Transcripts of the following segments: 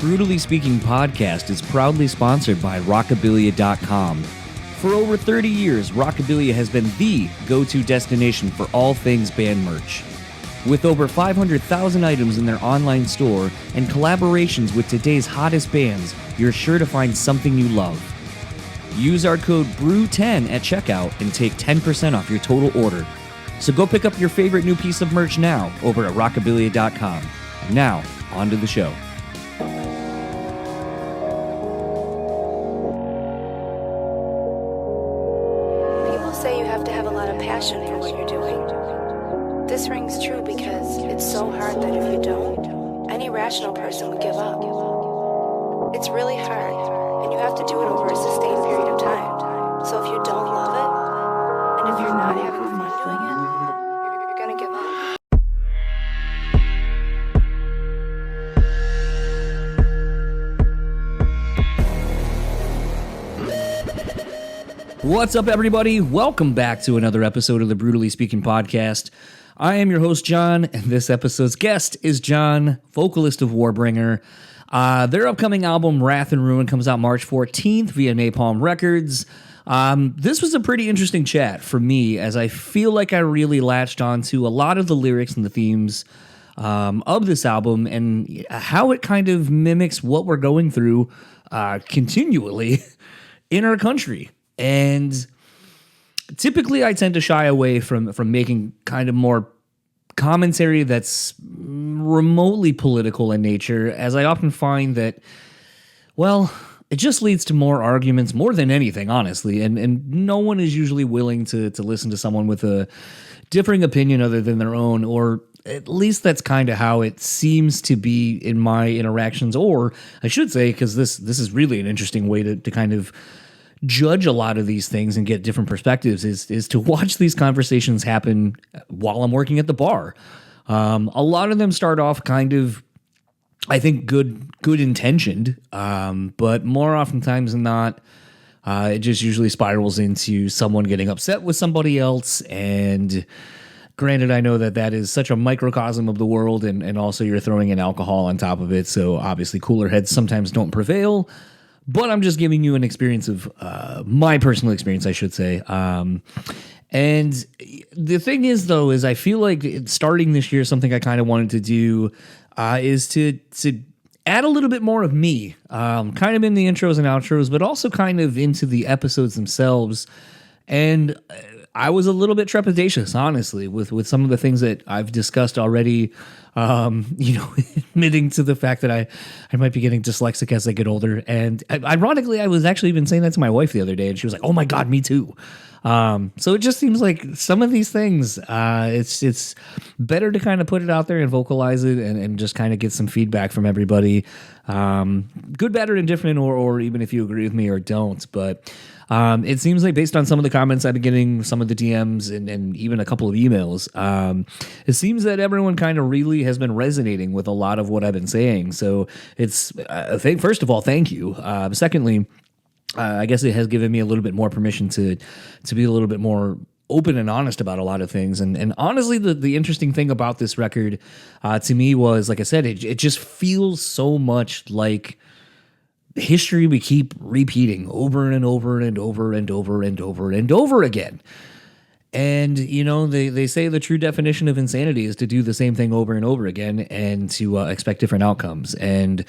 BREWtally Speaking podcast is proudly sponsored by rockabilia.com. For over 30 years, Rockabilia has been the go-to destination for all things band merch. With over 500,000 items in their online store and collaborations with today's hottest bands, you're sure to find something you love. Use our code BREW10 at checkout and take 10% off your total order. So go pick up your favorite new piece of merch now over at rockabilia.com. And now, on to the show. Say you have to have a lot of passion for what you're doing. This rings true because it's so hard that if you don't, any rational person would give up. It's really hard, and you have to do it over a sustained period of time. So if you don't love it, and if you're not having fun doing it, you're gonna give up. What's up, everybody? Welcome back to another episode of the BREWtally Speaking podcast. I am your host, John, and this episode's guest is John, vocalist of Warbringer. Their upcoming album, Wraith and Ruin, comes out March 14th via Napalm Records. This was a pretty interesting chat for me, as I feel like I really latched onto a lot of the lyrics and the themes of this album and how it kind of mimics what we're going through continually in our country. And typically I tend to shy away from making kind of more commentary that's remotely political in nature, as I often find that, well, it just leads to more arguments more than anything, honestly. And no one is usually willing to listen to someone with a differing opinion other than their own, or at least that's kind of how it seems to be in my interactions. Or I should say, because this is really an interesting way to kind of judge a lot of these things and get different perspectives, is to watch these conversations happen while I'm working at the bar. A lot of them start off kind of, I think, good intentioned, but more oftentimes than not, it just usually spirals into someone getting upset with somebody else. And granted, I know that is such a microcosm of the world, and also you're throwing in alcohol on top of it, so obviously cooler heads sometimes don't prevail. But I'm just giving you an experience of my personal experience, I should say. And the thing is, though, is I feel like starting this year, something I kind of wanted to do is to add a little bit more of me, kind of in the intros and outros, but also kind of into the episodes themselves. And I was a little bit trepidatious, honestly, with some of the things that I've discussed already, admitting to the fact that I might be getting dyslexic as I get older. And ironically, I was actually even saying that to my wife the other day, and she was like, "Oh my God, me too." So it just seems like some of these things, it's better to kind of put it out there and vocalize it and just kind of get some feedback from everybody. Good, bad, or indifferent, or even if you agree with me or don't. But it seems like based on some of the comments I've been getting, some of the DMs and even a couple of emails, it seems that everyone kind of really has been resonating with a lot of what I've been saying. So it's, first of all, thank you. Secondly, I guess it has given me a little bit more permission to be a little bit more open and honest about a lot of things. And honestly, the interesting thing about this record to me was, like I said, it just feels so much like history we keep repeating over and over and over and over and over and over again. And, they say the true definition of insanity is to do the same thing over and over again and to expect different outcomes. And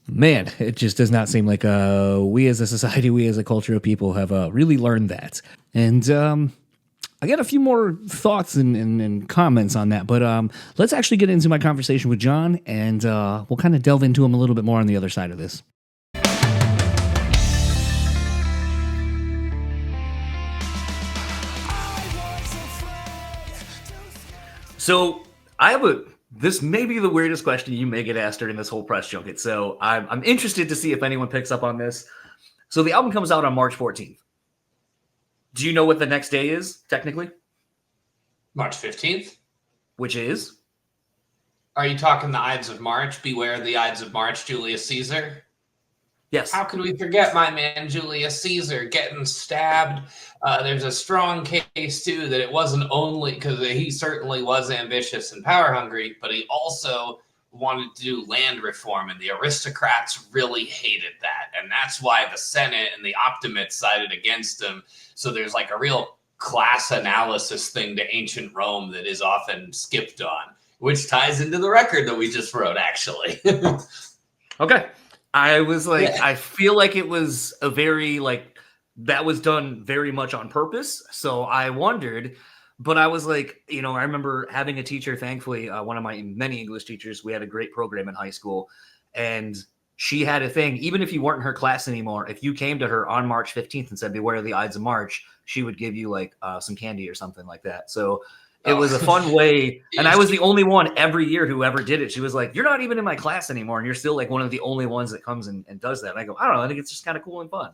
man, it just does not seem like we as a society, we as a culture of people have really learned that. And I got a few more thoughts and comments on that, but let's actually get into my conversation with John, and we'll kind of delve into him a little bit more on the other side of this. So I have this may be the weirdest question you may get asked during this whole press junket. So I'm interested to see if anyone picks up on this. So the album comes out on March 14th. Do you know what the next day is, technically? March 15th. Which is? Are you talking the Ides of March? Beware the Ides of March, Julius Caesar? Yes. How could we forget my man Julius Caesar getting stabbed? There's a strong case, too, that it wasn't only because he certainly was ambitious and power hungry, but he also wanted to do land reform, and the aristocrats really hated that. And that's why the Senate and the optimates sided against him. So there's like a real class analysis thing to ancient Rome that is often skipped on, which ties into the record that we just wrote, actually. Okay. I was like, Yeah. I feel like it was a very, like, that was done very much on purpose. So I wondered, but I was like, you know, I remember having a teacher, thankfully, one of my many English teachers, we had a great program in high school, and she had a thing, even if you weren't in her class anymore, if you came to her on March 15th and said, beware of the Ides of March, she would give you like some candy or something like that. So it was a fun way. And I was the only one every year who ever did it. She was like, you're not even in my class anymore, and you're still like one of the only ones that comes and does that. And I go, I don't know, I think it's just kind of cool and fun.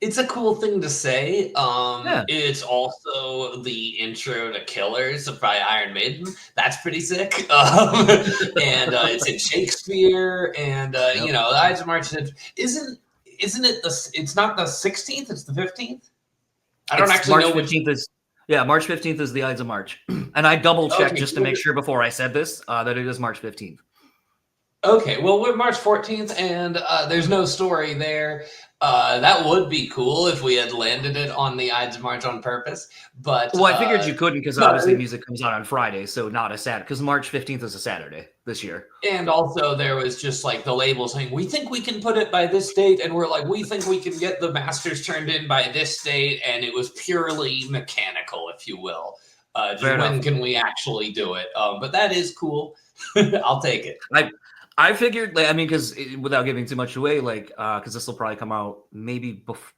It's a cool thing to say. Yeah. It's also the intro to Killers by Iron Maiden. That's pretty sick. And it's in Shakespeare. And, you know, the Ides of March isn't it it's not the 16th, it's the 15th? I don't actually know March 15th is, yeah, March 15th is the Ides of March. And I double checked just to make sure before I said this that it is March 15th. Okay, well, we're March 14th, and there's no story there. That would be cool if we had landed it on the Ides of March on purpose. But well, I figured you couldn't because obviously music comes out on Friday, so not a Saturday. Because March 15th is a Saturday this year. And also there was just like the label saying, we think we can put it by this date. And we're like, we think we can get the masters turned in by this date. And it was purely mechanical, if you will. Just when can we actually do it? But that is cool. I'll take it. I figured, like, I mean, because without giving too much away, like, because this will probably come out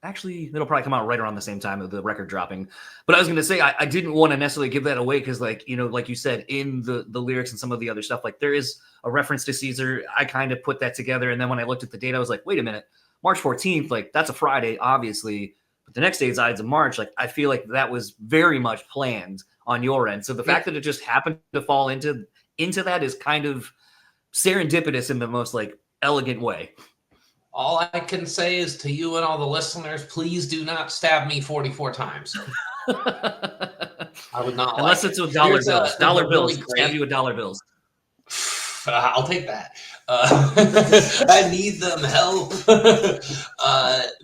actually, it'll probably come out right around the same time of the record dropping. But I was going to say, I didn't want to necessarily give that away because, like, you know, like you said, in the lyrics and some of the other stuff, like, there is a reference to Caesar. I kind of put that together. And then when I looked at the date, I was like, wait a minute, March 14th, like, that's a Friday, obviously. But the next day is Ides of March. Like, I feel like that was very much planned on your end. So the fact that it just happened to fall into that is kind of serendipitous in the most like elegant way. All I can say is to you and all the listeners, please do not stab me 44 times. I would not, unless it's with dollar bills. Dollar bills. Stab you with dollar bills. I'll take that. I need them help.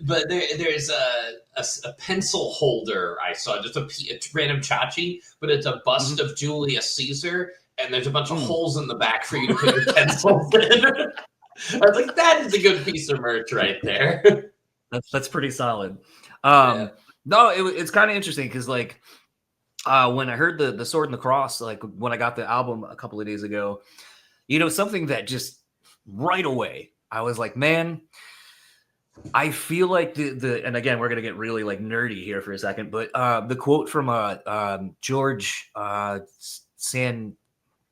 But there's a pencil holder I saw, just a random tchotchke, but it's a bust of Julius Caesar. And there's a bunch of holes in the back for you to put your pencils in. I was like, that is a good piece of merch right there. That's pretty solid. No, it's kind of interesting because, like, when I heard the Sword and the Cross, like when I got the album a couple of days ago, you know, something that just right away, I was like, man, I feel like and again, we're going to get really like nerdy here for a second, but the quote from George San,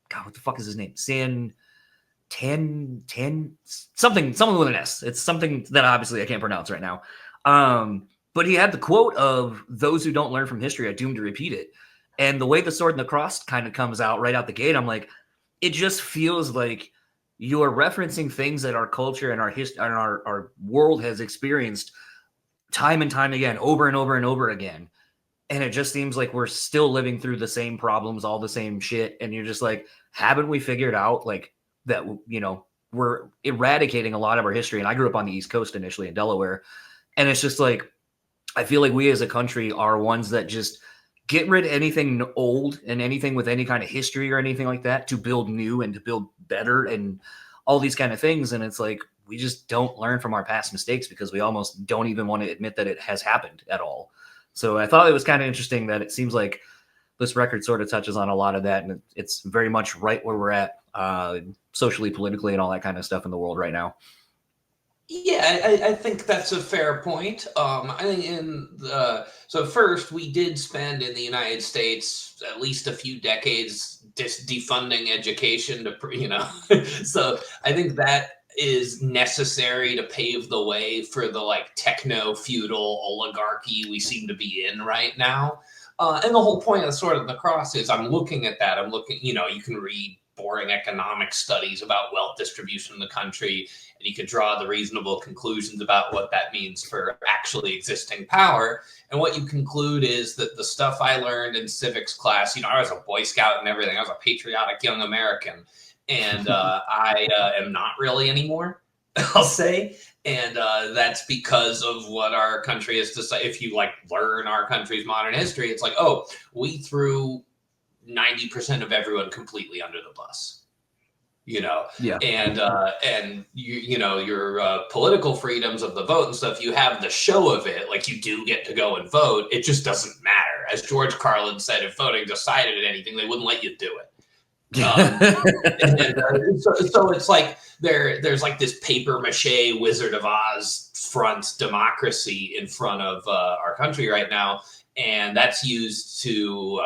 God, what the fuck is his name? Something with an S. It's something that obviously I can't pronounce right now. But he had the quote of those who don't learn from history are doomed to repeat it. And the way the Sword and the Cross kind of comes out right out the gate, I'm like, it just feels like you are referencing things that our culture and our history and our world has experienced time and time again, over and over and over again. And it just seems like we're still living through the same problems, all the same shit. And you're just like, haven't we figured out like that, you know, we're eradicating a lot of our history. And I grew up on the East Coast initially in Delaware. And it's just like, I feel like we as a country are ones that just get rid of anything old and anything with any kind of history or anything like that to build new and to build better and all these kind of things. And it's like, we just don't learn from our past mistakes because we almost don't even want to admit that it has happened at all. So I thought it was kind of interesting that it seems like this record sort of touches on a lot of that. And it's very much right where we're at socially, politically, and all that kind of stuff in the world right now. Yeah, I think that's a fair point. I think so first, we did spend in the United States at least a few decades defunding education to, you know, so I think that is necessary to pave the way for the like techno-feudal oligarchy we seem to be in right now. And the whole point of the Sword of the Cross is I'm looking at that. I'm looking, you know, you can read boring economic studies about wealth distribution in the country, and you could draw the reasonable conclusions about what that means for actually existing power. And what you conclude is that the stuff I learned in civics class, you know, I was a Boy Scout and everything. I was a patriotic young American. And I am not really anymore, I'll say. And that's because of what our country has decided. If you learn our country's modern history, it's like, oh, we threw 90% of everyone completely under the bus. Yeah. And your political freedoms of the vote and stuff, you have the show of it, like you do get to go and vote. It just doesn't matter. As George Carlin said, if voting decided anything, they wouldn't let you do it. So it's like there's like this paper mache Wizard of Oz front democracy in front of our country right now. And that's used to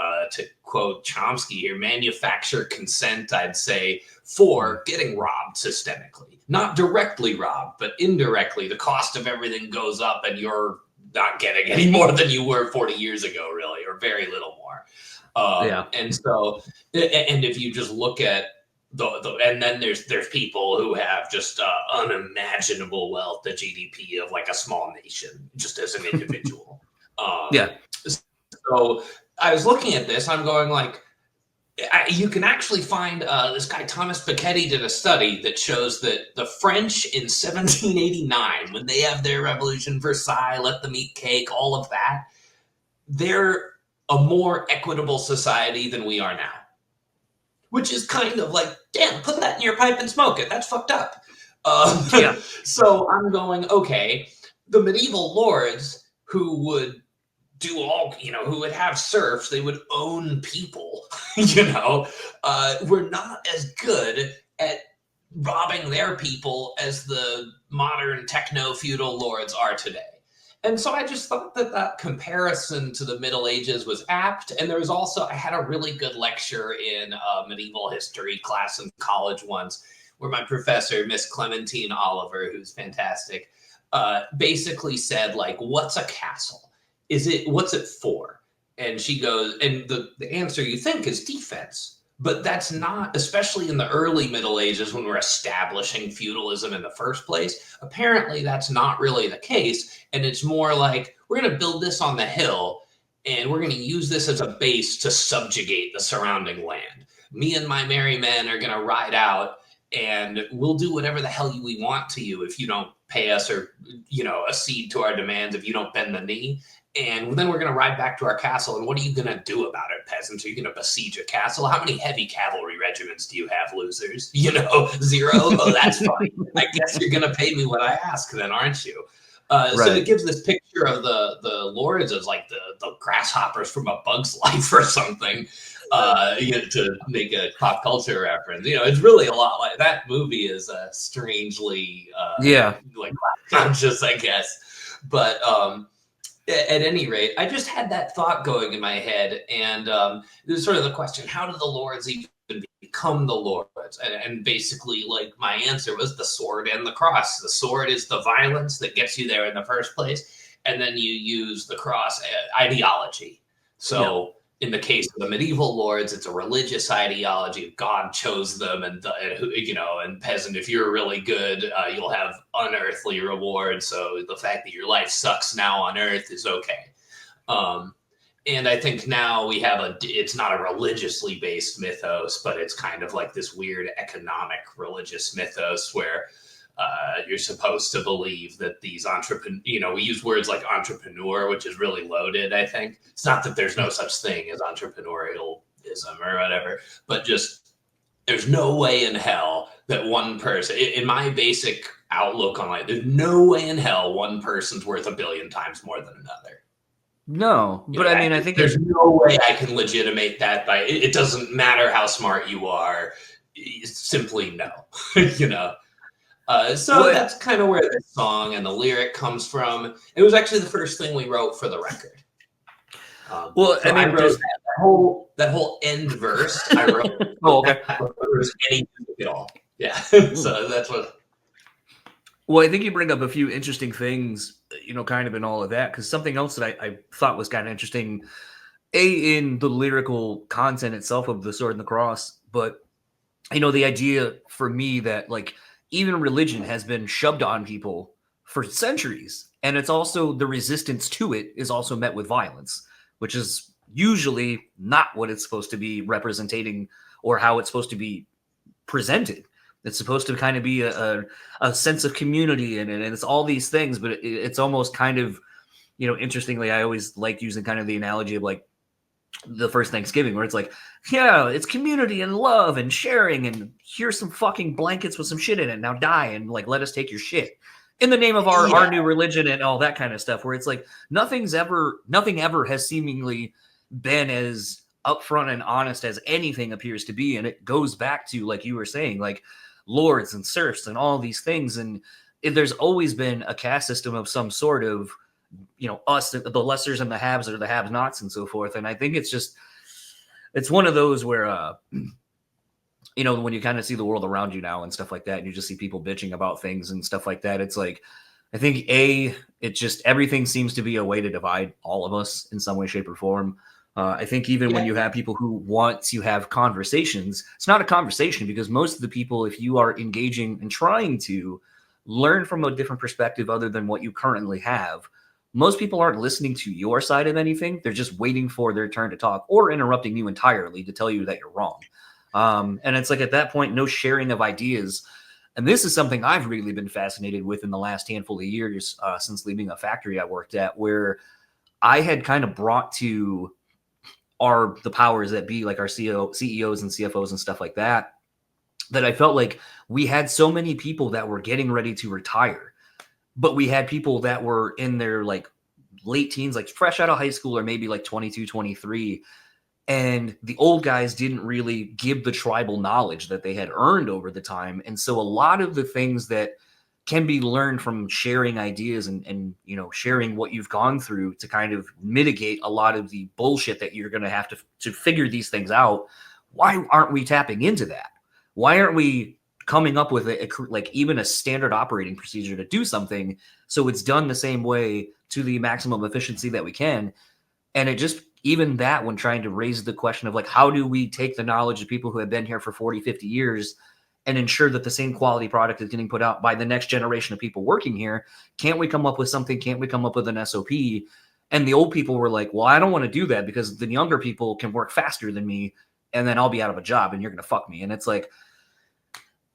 quote Chomsky here, manufacture consent, I'd say, for getting robbed systemically. Not directly robbed, but indirectly. The cost of everything goes up and you're not getting any more than you were 40 years ago, really, or very little more. And so, and if you just look at and then there's people who have just unimaginable wealth, the GDP of like a small nation, just as an individual. So I was looking at this, I'm going like, you can actually find this guy, Thomas Piketty, did a study that shows that the French in 1789, when they have their revolution, Versailles, let them eat cake, all of that, they're a more equitable society than we are now. Which is kind of like, damn, put that in your pipe and smoke it. That's fucked up. So I'm going, okay, the medieval lords who would do all, who would have serfs, they would own people, were not as good at robbing their people as the modern techno-feudal lords are today. And so I just thought that comparison to the Middle Ages was apt. And there was also, I had a really good lecture in a medieval history class in college once, where my professor, Miss Clementine Oliver, who's fantastic, basically said, like, what's a castle? What's it for? And she goes, and the answer you think is defense. But that's not, especially in the early Middle Ages when we're establishing feudalism in the first place. Apparently, that's not really the case. And it's more like, we're going to build this on the hill, and we're going to use this as a base to subjugate the surrounding land. Me and my merry men are going to ride out, and we'll do whatever the hell we want to you if you don't pay us or, accede to our demands, if you don't bend the knee. And then we're going to ride back to our castle. And what are you going to do about it, peasants? Are you going to besiege a castle? How many heavy cavalry regiments do you have, losers? 0? Oh, that's fine. I guess you're going to pay me what I ask then, aren't you? So it gives this picture of the lords as like the grasshoppers from A Bug's Life or something, to make a pop culture reference. It's really a lot like that movie is strangely like conscious, I guess. But at any rate, I just had that thought going in my head, and there's sort of the question: how did the lords even become the lords? And basically, like, my answer was the sword and the cross. The sword is the violence that gets you there in the first place, and then you use the cross ideology. So in the case of the medieval lords, it's a religious ideology. God chose them, and peasant, if you're really good, you'll have unearthly rewards. So the fact that your life sucks now on earth is okay. And I think now we have it's not a religiously based mythos, but it's kind of like this weird economic religious mythos where you're supposed to believe that these we use words like entrepreneur, which is really loaded, I think. It's not that there's no such thing as entrepreneurialism or whatever, but just there's no way in hell that one person, in my basic outlook on life, there's no way in hell one person's worth 1 billion times more than another. No, but I think there's no way I can legitimate that by it doesn't matter how smart you are, simply no, So that's kind of where this song and the lyric comes from. It was actually the first thing we wrote for the record. I wrote that whole end verse. I wrote. Oh, okay. Any music at all. Yeah. So that's what. Well, I think you bring up a few interesting things, kind of in all of that, because something else that I thought was kind of interesting, in the lyrical content itself of the sword and the cross, but the idea for me that like, even religion has been shoved on people for centuries. And it's also the resistance to it is also met with violence, which is usually not what it's supposed to be representing or how it's supposed to be presented. It's supposed to kind of be a sense of community and it's all these things, but it's almost kind of, you know, interestingly, I always like using kind of the analogy of like the first Thanksgiving where it's like, yeah, it's community and love and sharing and here's some fucking blankets with some shit in it. Now die and like, let us take your shit in the name of our new religion and all that kind of stuff, where it's like nothing ever has seemingly been as upfront and honest as anything appears to be. And it goes back to, like you were saying, like lords and serfs and all these things. And there's always been a caste system of some sort of, you know, us, the lessers and the haves or the have nots and so forth. And I think it's one of those where, you know, when you kind of see the world around you now and stuff like that, and you just see people bitching about things and stuff like that, it's like, I think it just, everything seems to be a way to divide all of us in some way, shape or form. I think even when you have people who want to have conversations, it's not a conversation because most of the people, if you are engaging and trying to learn from a different perspective other than what you currently have, most people aren't listening to your side of anything. They're just waiting for their turn to talk or interrupting you entirely to tell you that you're wrong. And it's like at that point, no sharing of ideas. And this is something I've really been fascinated with in the last handful of years since leaving a factory I worked at, where I had kind of brought to the powers that be, like our CEOs and CFOs and stuff like that, that I felt like we had so many people that were getting ready to retire, but we had people that were in their like late teens, like fresh out of high school or maybe like 22, 23. And the old guys didn't really give the tribal knowledge that they had earned over the time. And so a lot of the things that can be learned from sharing ideas and you know, sharing what you've gone through to kind of mitigate a lot of the bullshit that you're going to have to figure these things out. Why aren't we tapping into that? Why aren't we coming up with like even a standard operating procedure to do something so it's done the same way to the maximum efficiency that we can? And it just, even that, when trying to raise the question of like, how do we take the knowledge of people who have been here for 40, 50 years and ensure that the same quality product is getting put out by the next generation of people working here? Can't we come up with something? Can't we come up with an SOP? And the old people were like, well, I don't want to do that because the younger people can work faster than me and then I'll be out of a job and you're going to fuck me. And it's like,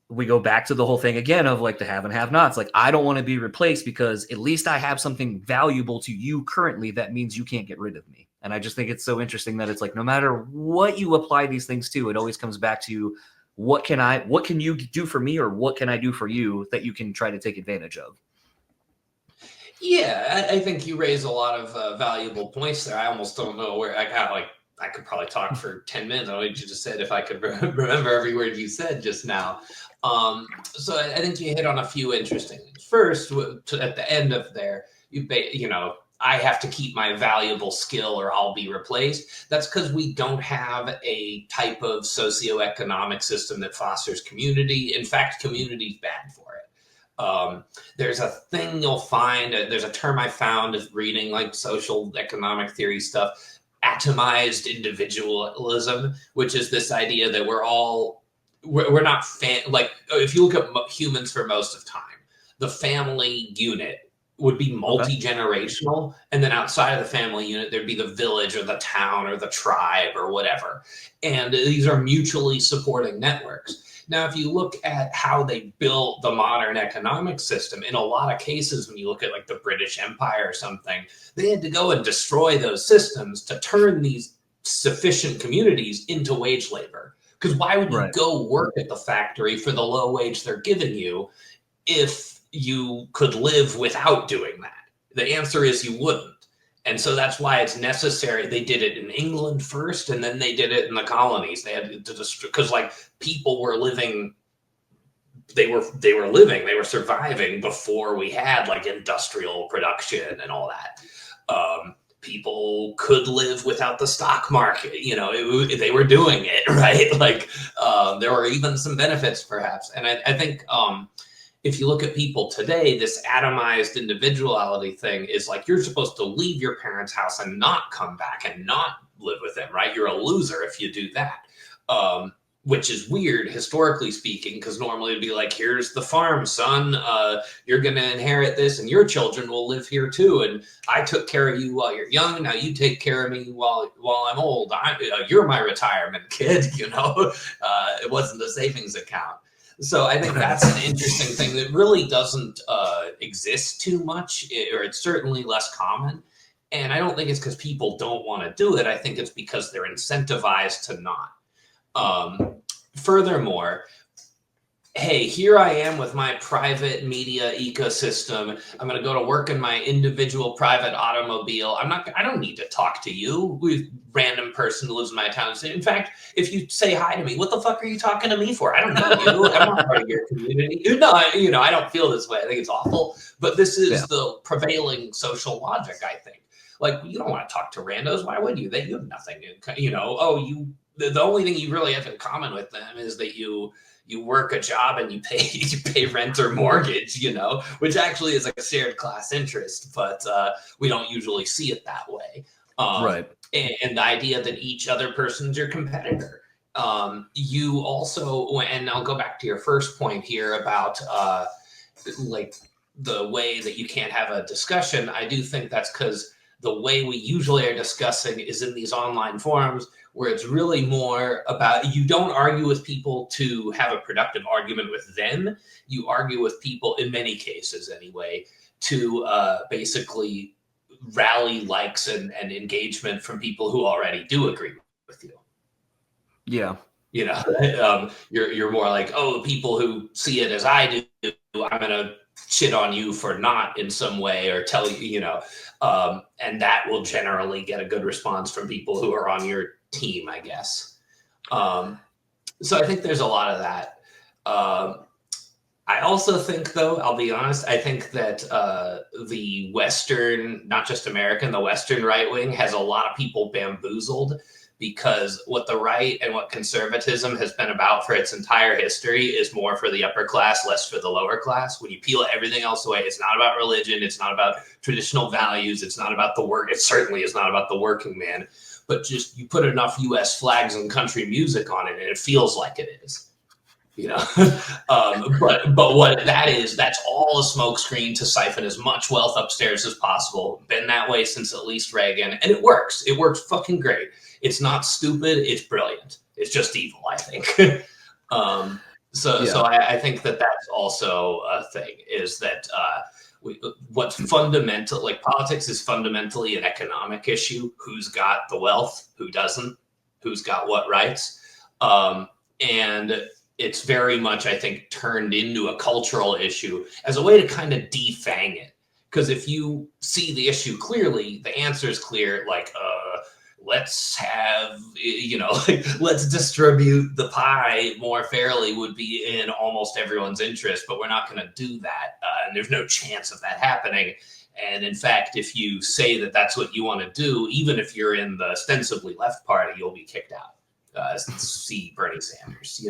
we go back to the whole thing again of like the have and have nots. Like, I don't want to be replaced because at least I have something valuable to you currently. That means you can't get rid of me. And I just think it's so interesting that it's like, no matter what you apply these things to, it always comes back to what can you do for me or what can I do for you that you can try to take advantage of? Yeah, I think you raise a lot of valuable points there. I almost don't know where I could probably talk for 10 minutes on what you just said if I could remember every word you said just now. So I think you hit on a few interesting things. First, at the end of there, you know, I have to keep my valuable skill or I'll be replaced. That's because we don't have a type of socioeconomic system that fosters community. In fact, community is bad for it. There's a thing you'll find, there's a term I found of reading like social economic theory stuff, atomized individualism, which is this idea that we're not like, if you look at humans for most of time, the family unit would be multi-generational. And then outside of the family unit, there'd be the village or the town or the tribe or whatever. And these are mutually supporting networks. Now, if you look at how they built the modern economic system, in a lot of cases, when you look at like the British Empire or something, they had to go and destroy those systems to turn these sufficient communities into wage labor. Because why would you go work at the factory for the low wage they're giving you if you could live without doing that? The answer is you wouldn't. And so that's why it's necessary. They did it in England first, and then they did it in the colonies. They had to just, because like people were living, they were surviving before we had like industrial production and all that. People could live without the stock market. You know, they were doing it, right? Like there were even some benefits perhaps. And I think if you look at people today, this atomized individuality thing is like, you're supposed to leave your parents' house and not come back and not live with them, right? You're a loser if you do that. which is weird historically speaking, because normally it'd be like, here's the farm, son. You're going to inherit this and your children will live here too. And I took care of you while you're young. Now you take care of me while I'm old. You're my retirement kid, you know. It wasn't a savings account. So I think that's an interesting thing that really doesn't exist too much, or it's certainly less common. And I don't think it's because people don't want to do it. I think it's because they're incentivized to not. Furthermore, hey, here I am with my private media ecosystem. I'm going to go to work in my individual private automobile. I don't need to talk to you, random person who lives in my town. In fact, if you say hi to me, what the fuck are you talking to me for? I don't know you. I'm not part of your community. No, I don't feel this way. I think it's awful, but this is the prevailing social logic, I think. Like, you don't want to talk to randos. Why would you? You have nothing, the only thing you really have in common with them is that you work a job and you pay rent or mortgage, which actually is like a shared class interest, but we don't usually see it that way. Right. And the idea that each other person's your competitor. You also, and I'll go back to your first point here about like the way that you can't have a discussion. I do think that's because the way we usually are discussing is in these online forums, where it's really more about, you don't argue with people to have a productive argument with them. You argue with people, in many cases anyway, to basically rally likes and engagement from people who already do agree with you. Yeah. You're more like, oh, people who see it as I do, I'm going to shit on you for not in some way, or tell you, and that will generally get a good response from people who are on your team, I guess. So I think there's a lot of that. I also think, though, I'll be honest, I think that the Western, not just American, the Western right wing has a lot of people bamboozled, because what the right and what conservatism has been about for its entire history is more for the upper class, less for the lower class. When you peel everything else away, it's not about religion, it's not about traditional values, it's not about the work, it certainly is not about the working man, but just you put enough US flags and country music on it and it feels like it is. But what that is, that's all a smokescreen to siphon as much wealth upstairs as possible. Been that way since at least Reagan, and it works. It works fucking great. It's not stupid. It's brilliant. It's just evil, I think. So I think that that's also a thing, is that what's fundamental, like politics is fundamentally an economic issue. Who's got the wealth? Who doesn't? Who's got what rights? And it's very much, I think, turned into a cultural issue as a way to kind of defang it. Because if you see the issue clearly, the answer is clear, like, let's have, let's distribute the pie more fairly would be in almost everyone's interest, but we're not going to do that. And there's no chance of that happening. And in fact, if you say that that's what you want to do, even if you're in the ostensibly left party, you'll be kicked out. See Bernie Sanders,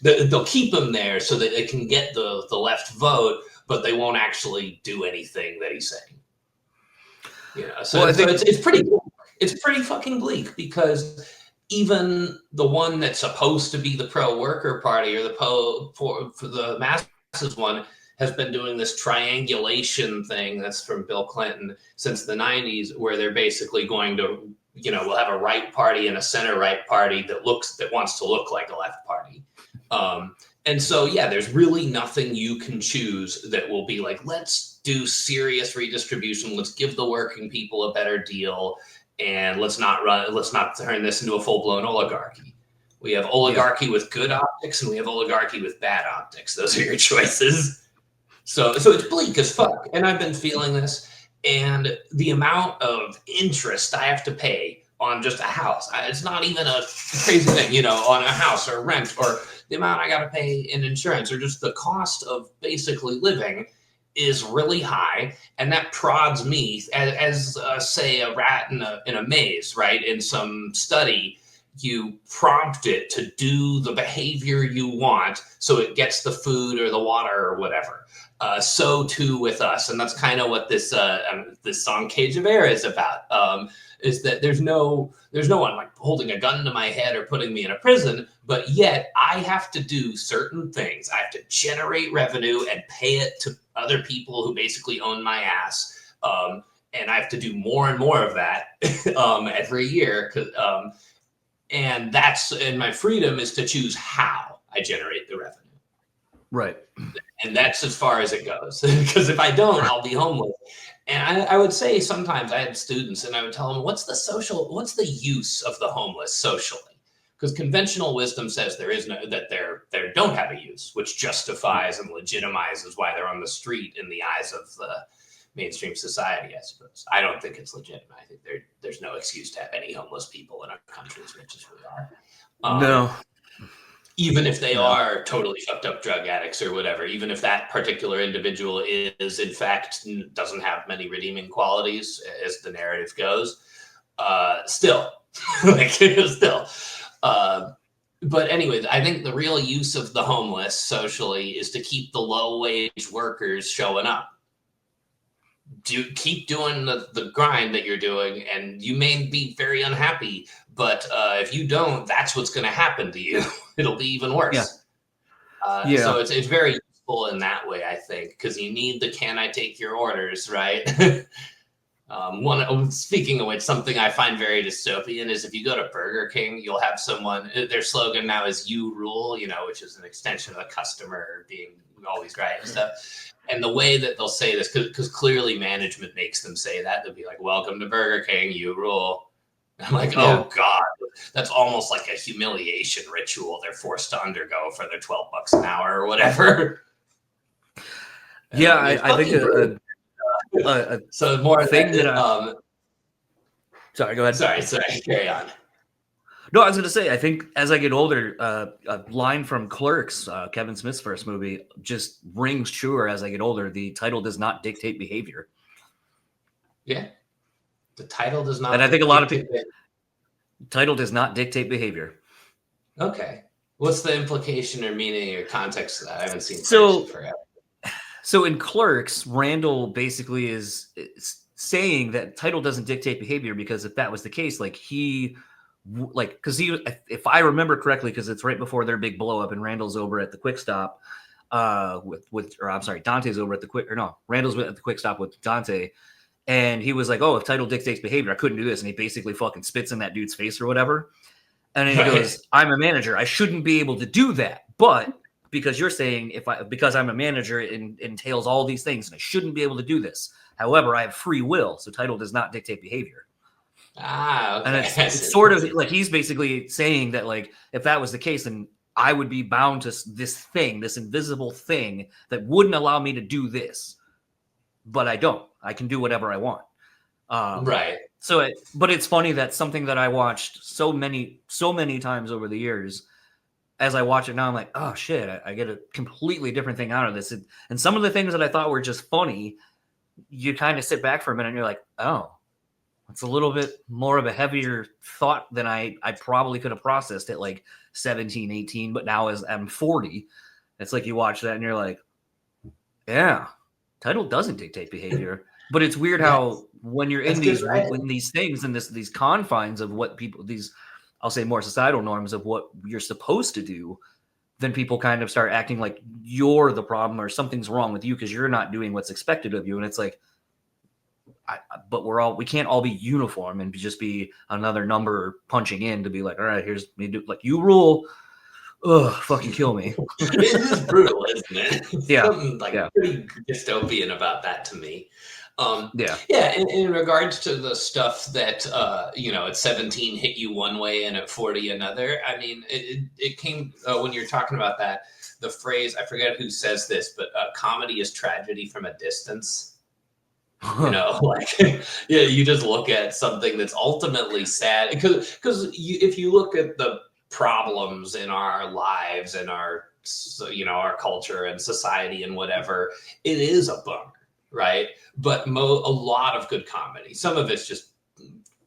they'll keep him there so that they can get the left vote, but they won't actually do anything that he's saying. So it's pretty fucking bleak, because even the one that's supposed to be the pro-worker party, or the for the masses one, has been doing this triangulation thing that's from Bill Clinton since the 90s, where they're basically going to, we'll have a right party and a center right party that wants to look like a left party. And so, there's really nothing you can choose that will be like, let's do serious redistribution. Let's give the working people a better deal. And let's not turn this into a full-blown oligarchy. We have oligarchy with good optics, and we have oligarchy with bad optics. Those are your choices. So it's bleak as fuck. And I've been feeling this. And the amount of interest I have to pay on just a house, it's not even a crazy thing, on a house or rent, or the amount I got to pay in insurance, or just the cost of basically living is really high. And that prods me as say a rat in a maze, right? In some study, you prompt it to do the behavior you want so it gets the food or the water or whatever. So too with us. And that's kind of what this song Cage of Air is about. Is that there's no one like holding a gun to my head or putting me in a prison, but yet I have to do certain things. I have to generate revenue and pay it to other people who basically own my ass. And I have to do more and more of that every year. And my freedom is to choose how I generate the revenue. Right. And that's as far as it goes. Because if I don't, I'll be homeless. And I would say sometimes I had students and I would tell them, what's the use of the homeless socially? Because conventional wisdom says they don't have a use, which justifies and legitimizes why they're on the street in the eyes of the mainstream society, I suppose. I don't think it's legitimate. I think there's no excuse to have any homeless people in our country as rich as we are. No. Even if they are totally fucked up drug addicts or whatever, even if that particular individual is in fact doesn't have many redeeming qualities as the narrative goes, still. But anyways, I think the real use of the homeless socially is to keep the low wage workers showing up. Keep doing the grind that you're doing, and you may be very unhappy, but if you don't, that's what's going to happen to you. It'll be even worse. So it's very useful in that way, I think, because you need the "can I take your orders," right? Speaking of which, something I find very dystopian is if you go to Burger King, you'll have someone, their slogan now is "You rule," which is an extension of the customer being always right and stuff. And the way that they'll say this, because clearly management makes them say that, they'll be like, "Welcome to Burger King, you rule." I'm like, oh God, that's almost like a humiliation ritual they're forced to undergo for their $12 an hour or whatever. Yeah, I think so more thing that sorry, go ahead. Sorry, carry on. No, I was going to say, I think as I get older, a line from Clerks, Kevin Smith's first movie, just rings truer as I get older. The title does not dictate behavior. Yeah. The title does not. And I think a lot of people, title does not dictate behavior. Okay. What's the implication or meaning or context of that? I haven't seen Clerks in forever. So in Clerks, Randall basically is saying that title doesn't dictate behavior, because if that was the case, because if I remember correctly, because it's right before their big blow up, and Randall's over at the Quick Stop Dante's over at the Randall's at the Quick Stop with Dante, and he was like, "Oh, if title dictates behavior, I couldn't do this," and he basically fucking spits in that dude's face or whatever, and then he goes, "I'm a manager, I shouldn't be able to do that, but because you're saying because I'm a manager, it entails all these things, and I shouldn't be able to do this. However, I have free will, so title does not dictate behavior." Okay. And it's sort of like he's basically saying that, like, if that was the case, then I would be bound to this invisible thing that wouldn't allow me to do this, but I don't. I can do whatever I want. Right. But it's funny that something that I watched so many times over the years, as I watch it now, I'm like, oh shit, I get a completely different thing out of this. And some of the things that I thought were just funny, you kind of sit back for a minute and you're like, oh, it's a little bit more of a heavier thought than I probably could have processed at like 17, 18. But now as I'm 40, it's like you watch that and you're like, yeah, title doesn't dictate behavior. But it's weird how when you're in these things and these confines of what people, I'll say more societal norms of what you're supposed to do, then people kind of start acting like you're the problem or something's wrong with you because you're not doing what's expected of you. And it's like, but we can't all be uniform and just be another number punching in to be like, all right, here's me do like you rule. Ugh, fucking kill me. It is brutal, isn't it? Yeah. Something pretty dystopian about that to me. Yeah. In regards to the stuff that at 17 hit you one way and at 40 another. I mean, it came when you're talking about that, the phrase, I forget who says this, but comedy is tragedy from a distance. You just look at something that's ultimately sad because if you look at the problems in our lives and our culture and society and whatever, it is a bummer, right? But a lot of good comedy, some of it's just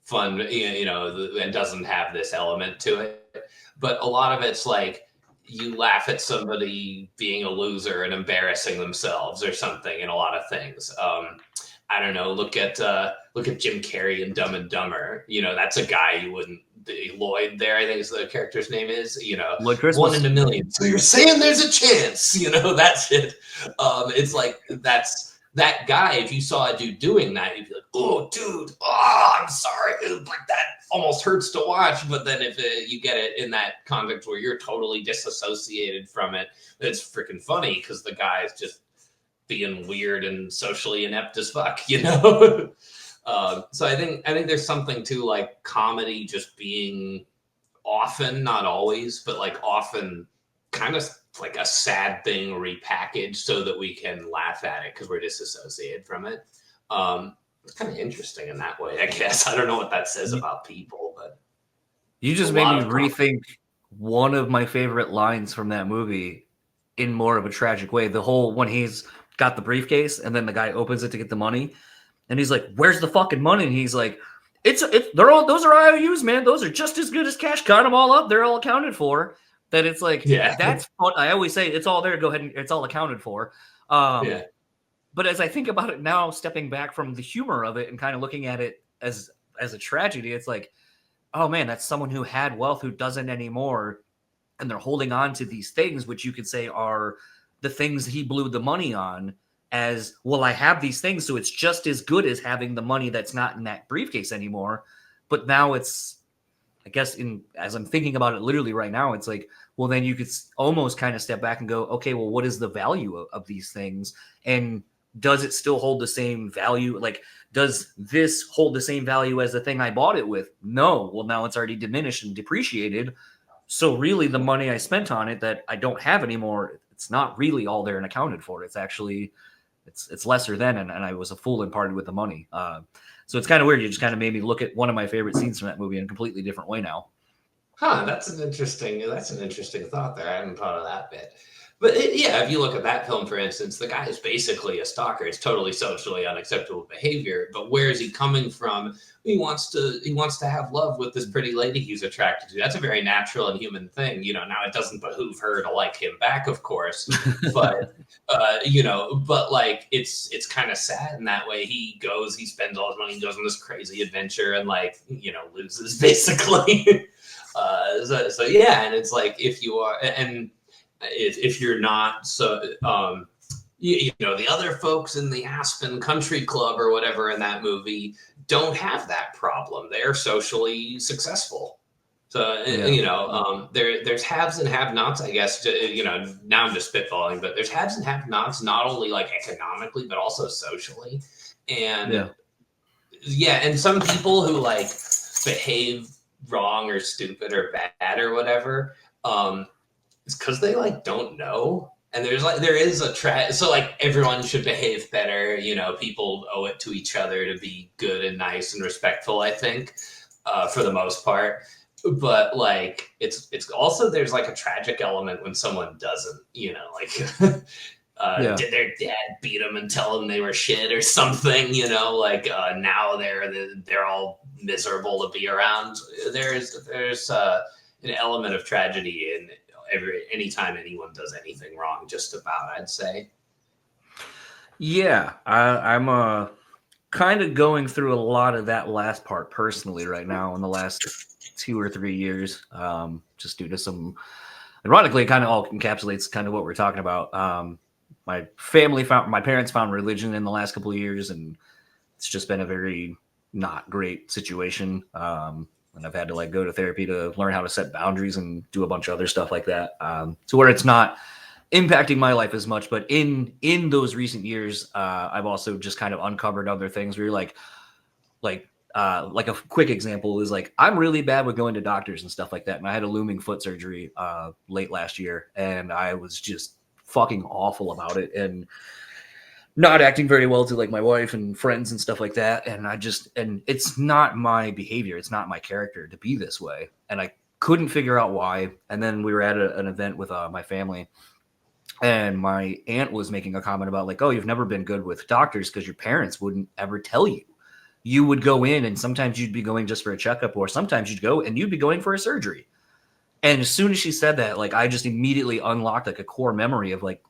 fun, and doesn't have this element to it. But a lot of it's like you laugh at somebody being a loser and embarrassing themselves or something in a lot of things. I don't know. Look at Jim Carrey in Dumb and Dumber. That's a guy you wouldn't. Lloyd there, I think is the character's name is. Lloyd Christmas. 1 in a million. So you're saying there's a chance. That shit. It's like that guy. If you saw a dude doing that, you'd be like, "Oh, dude, I'm sorry." Like that almost hurts to watch. But then if you get it in that context where you're totally disassociated from it, it's freaking funny because the guy is just being weird and socially inept as fuck, So I think there's something to like comedy just being often, not always, but like often kind of like a sad thing repackaged so that we can laugh at it because we're disassociated from it. It's kind of interesting in that way, I guess. I don't know what that says about people, but you just made me rethink one of my favorite lines from that movie in more of a tragic way. The whole when he's got the briefcase and then the guy opens it to get the money and he's like, "Where's the fucking money?" And he's like, those are IOUs, man. Those are just as good as cash. Count them all up. They're all accounted for. That it's like, that's fun. I always say it's all there. Go ahead and it's all accounted for. But as I think about it now, stepping back from the humor of it and kind of looking at it as a tragedy, it's like, oh man, that's someone who had wealth who doesn't anymore. And they're holding on to these things, which you could say are the things he blew the money on as, well, I have these things, so it's just as good as having the money that's not in that briefcase anymore. But now it's, I guess, as I'm thinking about it literally right now, it's like, well, then you could almost kind of step back and go, okay, well, what is the value of these things? And does it still hold the same value? Like, does this hold the same value as the thing I bought it with? No. Well, now it's already diminished and depreciated. So really the money I spent on it that I don't have anymore, it's not really all there and accounted for. It's actually, it's lesser than, and I was a fool and parted with the money. So it's kind of weird. You just kind of made me look at one of my favorite scenes from that movie in a completely different way now. That's an interesting thought there. I hadn't thought of that bit. But if you look at that film, for instance, the guy is basically a stalker. It's totally socially unacceptable behavior. But where is he coming from? He wants to have love with this pretty lady he's attracted to. That's a very natural and human thing. Now it doesn't behoove her to like him back, of course. But but like it's kind of sad in that way. He spends all his money, goes on this crazy adventure, and like loses basically. So yeah, and it's like if you are and. If you're not, so the other folks in the Aspen Country Club or whatever in that movie don't have that problem. They're socially successful. So there's haves and have-nots, I guess. Now I'm just spitballing, but there's haves and have-nots not only like economically but also socially. And and some people who like behave wrong or stupid or bad or whatever. It's because they like don't know, and there is a so like everyone should behave better. People owe it to each other to be good and nice and respectful. I think, for the most part, but like it's also there's like a tragic element when someone doesn't. Did their dad beat them and tell them they were shit or something? Now they're all miserable to be around. There's an element of tragedy in anytime anyone does anything wrong, just about, I'd say. Yeah, I'm kind of going through a lot of that last part personally right now in the last 2 or 3 years, just due to some, ironically, it kind of all encapsulates kind of what we're talking about. My parents found religion in the last couple of years, and it's just been a very not great situation. And I've had to like go to therapy to learn how to set boundaries and do a bunch of other stuff like that. So where it's not impacting my life as much, but in those recent years, I've also just kind of uncovered other things where you're like a quick example is like, I'm really bad with going to doctors and stuff like that. And I had a looming foot surgery late last year, and I was just fucking awful about it. And not acting very well to like my wife and friends and stuff like that. And and it's not my behavior. It's not my character to be this way. And I couldn't figure out why. And then we were at an event with my family, and my aunt was making a comment about like, oh, you've never been good with doctors because your parents wouldn't ever tell you, you would go in and sometimes you'd be going just for a checkup, or sometimes you'd go and you'd be going for a surgery. And as soon as she said that, like, I just immediately unlocked like a core memory of like,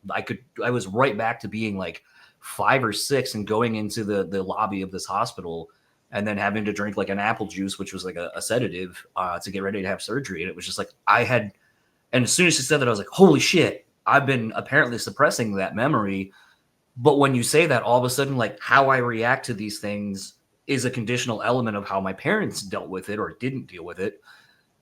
I was right back to being like 5 or 6 and going into the lobby of this hospital and then having to drink like an apple juice, which was like a sedative to get ready to have surgery. And it was just like, and as soon as she said that, I was like, holy shit, I've been apparently suppressing that memory. But when you say that, all of a sudden, like, how I react to these things is a conditional element of how my parents dealt with it or didn't deal with it.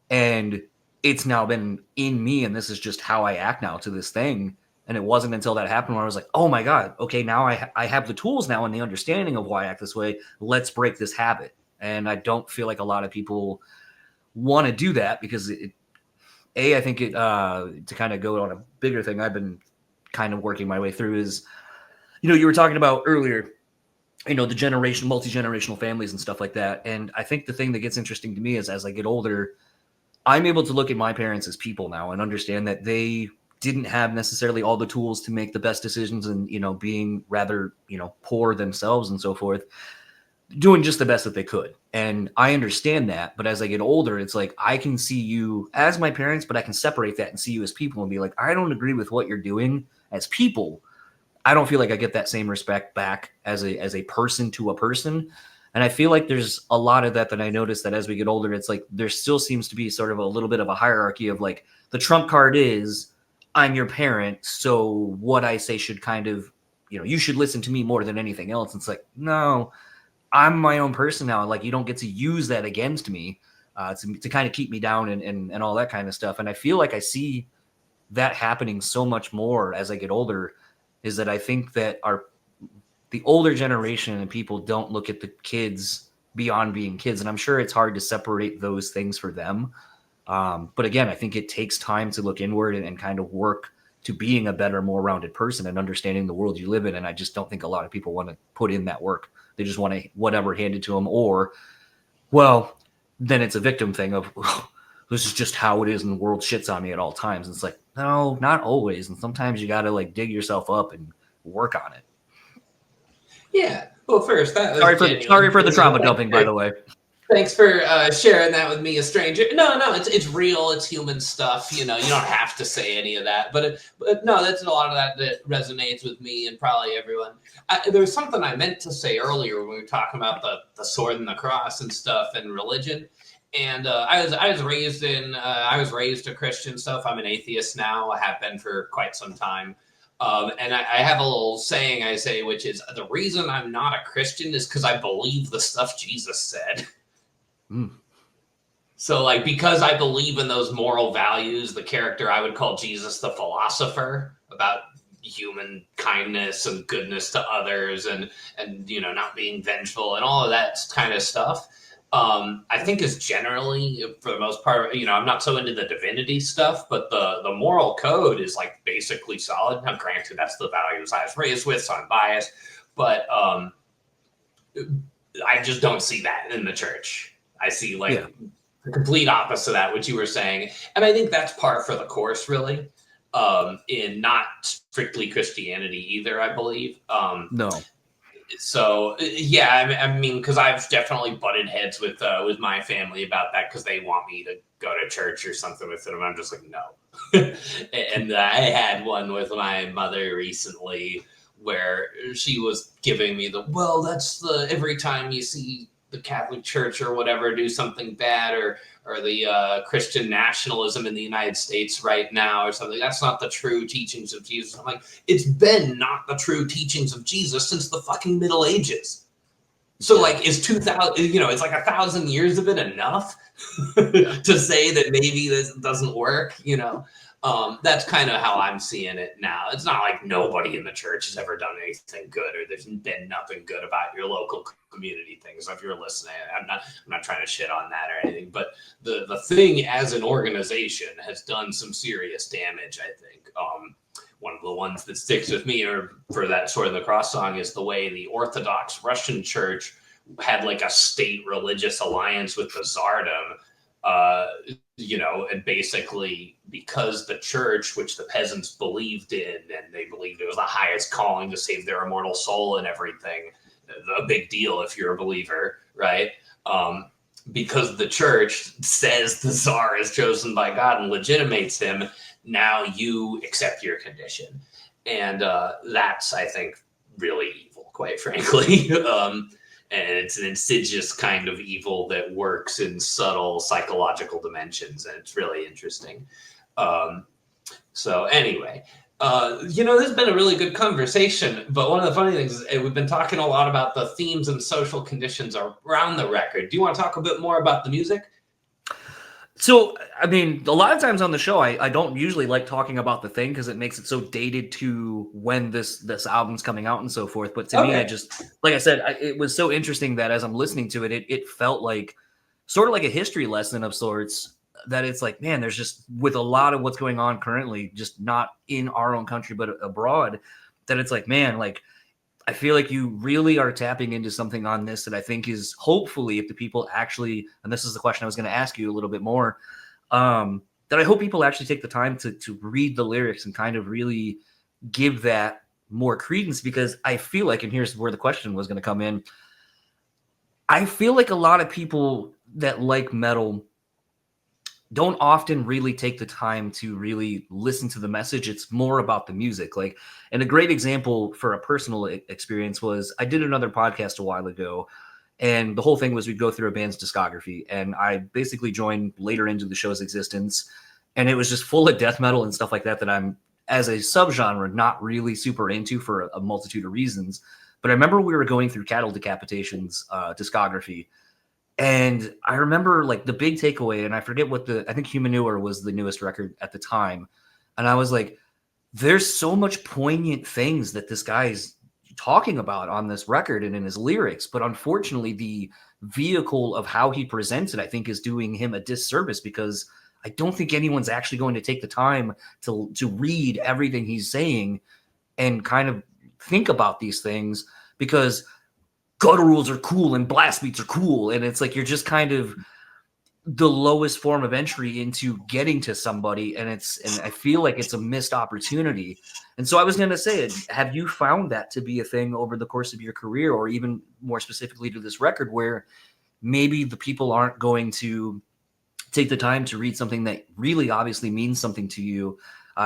And it's now been in me, and this is just how I act now to this thing. And it wasn't until that happened where I was like, oh my God, okay, now I have the tools now and the understanding of why I act this way. Let's break this habit. And I don't feel like a lot of people want to do that because I think to kind of go on a bigger thing I've been kind of working my way through is, you were talking about earlier, the multi-generational families and stuff like that. And I think the thing that gets interesting to me is as I get older, I'm able to look at my parents as people now and understand that they didn't have necessarily all the tools to make the best decisions and, being rather, poor themselves and so forth, doing just the best that they could. And I understand that. But as I get older, it's like, I can see you as my parents, but I can separate that and see you as people and be like, I don't agree with what you're doing as people. I don't feel like I get that same respect back as a person to a person. And I feel like there's a lot of that I notice that as we get older, it's like there still seems to be sort of a little bit of a hierarchy of like the trump card is I'm your parent. So what I say should kind of, you should listen to me more than anything else. It's like, no, I'm my own person now. Like you don't get to use that against me to kind of keep me down and all that kind of stuff. And I feel like I see that happening so much more as I get older is that I think that the older generation and people don't look at the kids beyond being kids. And I'm sure it's hard to separate those things for them. But again, I think it takes time to look inward and kind of work to being a better, more rounded person and understanding the world you live in. And I just don't think a lot of people want to put in that work. They just want to whatever handed to them, or, well, then it's a victim thing of, this is just how it is and the world shits on me at all times. And it's like, no, not always. And sometimes you got to like dig yourself up and work on it. Yeah. Well, first, sorry for the trauma dumping, by the way. Thanks for sharing that with me, a stranger. No, it's real. It's human stuff. You don't have to say any of that. But no, that's a lot of that resonates with me and probably everyone. There was something I meant to say earlier when we were talking about the sword and the cross and stuff and religion. And I was raised a Christian stuff. I'm an atheist now. I have been for quite some time. And I have a little saying I say, which is the reason I'm not a Christian is because I believe the stuff Jesus said. Mm. So like, because I believe in those moral values, the character I would call Jesus, the philosopher, about human kindness and goodness to others and not being vengeful and all of that kind of stuff. I think is generally, for the most part, I'm not so into the divinity stuff, but the moral code is like basically solid. Now, granted, that's the values I was raised with, so I'm biased, but I just don't see that in the church. I see the complete opposite of that, what you were saying. And I think that's par for the course, really, in not strictly Christianity either, I believe. No. So yeah, I mean, because I've definitely butted heads with my family about that because they want me to go to church or something with them. I'm just like, no. And I had one with my mother recently where she was giving me that's every time you see the Catholic Church or whatever do something bad or the Christian nationalism in the United States right now or something. That's not the true teachings of Jesus. I'm like, it's been not the true teachings of Jesus since the fucking Middle Ages. So like, is 2000, it's like 1,000 years of it enough to say that maybe this doesn't work, That's kind of how I'm seeing it now. It's not like nobody in the church has ever done anything good, or there's been nothing good about your local community things. If you're listening, I'm not trying to shit on that or anything, but the thing as an organization has done some serious damage, I think. One of the ones that sticks with me, or for that Sword of the Cross song, is the way the Orthodox Russian Church had like a state religious alliance with the Tsardom. And basically because the church, which the peasants believed in, and they believed it was the highest calling to save their immortal soul and everything, a big deal if you're a believer, right? Because the church says the czar is chosen by God and legitimates him. Now you accept your condition. And that's, I think, really evil, quite frankly. And it's an insidious kind of evil that works in subtle psychological dimensions, and it's really interesting. So anyway, this has been a really good conversation, but one of the funny things is we've been talking a lot about the themes and social conditions around the record. Do you want to talk a bit more about the music? So, I mean, a lot of times on the show, I don't usually like talking about the thing because it makes it so dated to when this album's coming out and so forth. But to me, I just, like I said, it was so interesting that as I'm listening to it, it felt like sort of like a history lesson of sorts, that it's like, man, there's just, with a lot of what's going on currently, just not in our own country, but abroad, that it's like, man, like, I feel like you really are tapping into something on this that I think is, hopefully, if the people actually, and this is the question I was going to ask you a little bit more, that I hope people actually take the time to read the lyrics and kind of really give that more credence, because I feel like, and here's where the question was going to come in, I feel like a lot of people that like metal don't often really take the time to really listen to the message. It's more about the music. Like, and a great example for a personal experience was, I did another podcast a while ago, and the whole thing was we'd go through a band's discography, and I basically joined later into the show's existence, and it was just full of death metal and stuff like that I'm, as a subgenre, not really super into for a multitude of reasons. But I remember we were going through Cattle Decapitation's discography, and I remember like the big takeaway, and I forget what I think Humanure was the newest record at the time. And I was like, there's so much poignant things that this guy's talking about on this record and in his lyrics. But unfortunately, the vehicle of how he presents it, I think, is doing him a disservice, because I don't think anyone's actually going to take the time to read everything he's saying and kind of think about these things, because gutturals are cool and blast beats are cool, and it's like you're just kind of the lowest form of entry into getting to somebody, and I feel like it's a missed opportunity. And so I was going to say, have you found that to be a thing over the course of your career, or even more specifically to this record, where maybe the people aren't going to take the time to read something that really obviously means something to you,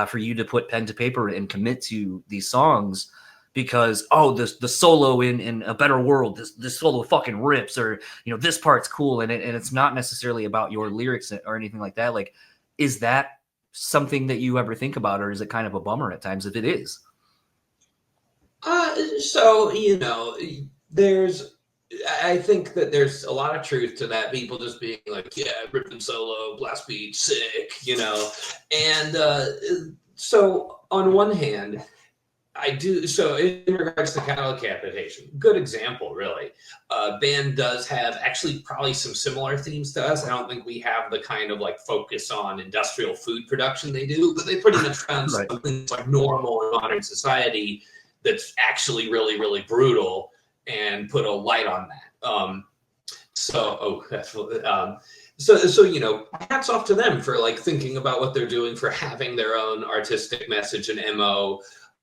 for you to put pen to paper and commit to these songs? Because, the solo in A Better World, this solo fucking rips, or, this part's cool, and it's not necessarily about your lyrics or anything like that. Like, is that something that you ever think about, or is it kind of a bummer at times if it is? I think that there's a lot of truth to that. People just being like, yeah, ripping solo, blast beat, sick, And so on one hand, I do. So in regards to Cattle Decapitation, good example, really. Band does have actually probably some similar themes to us. I don't think we have the kind of like focus on industrial food production they do, but they pretty much found Right. something that's like normal in modern society that's actually really, really brutal, and put a light on that. So hats off to them for like thinking about what they're doing, for having their own artistic message and MO.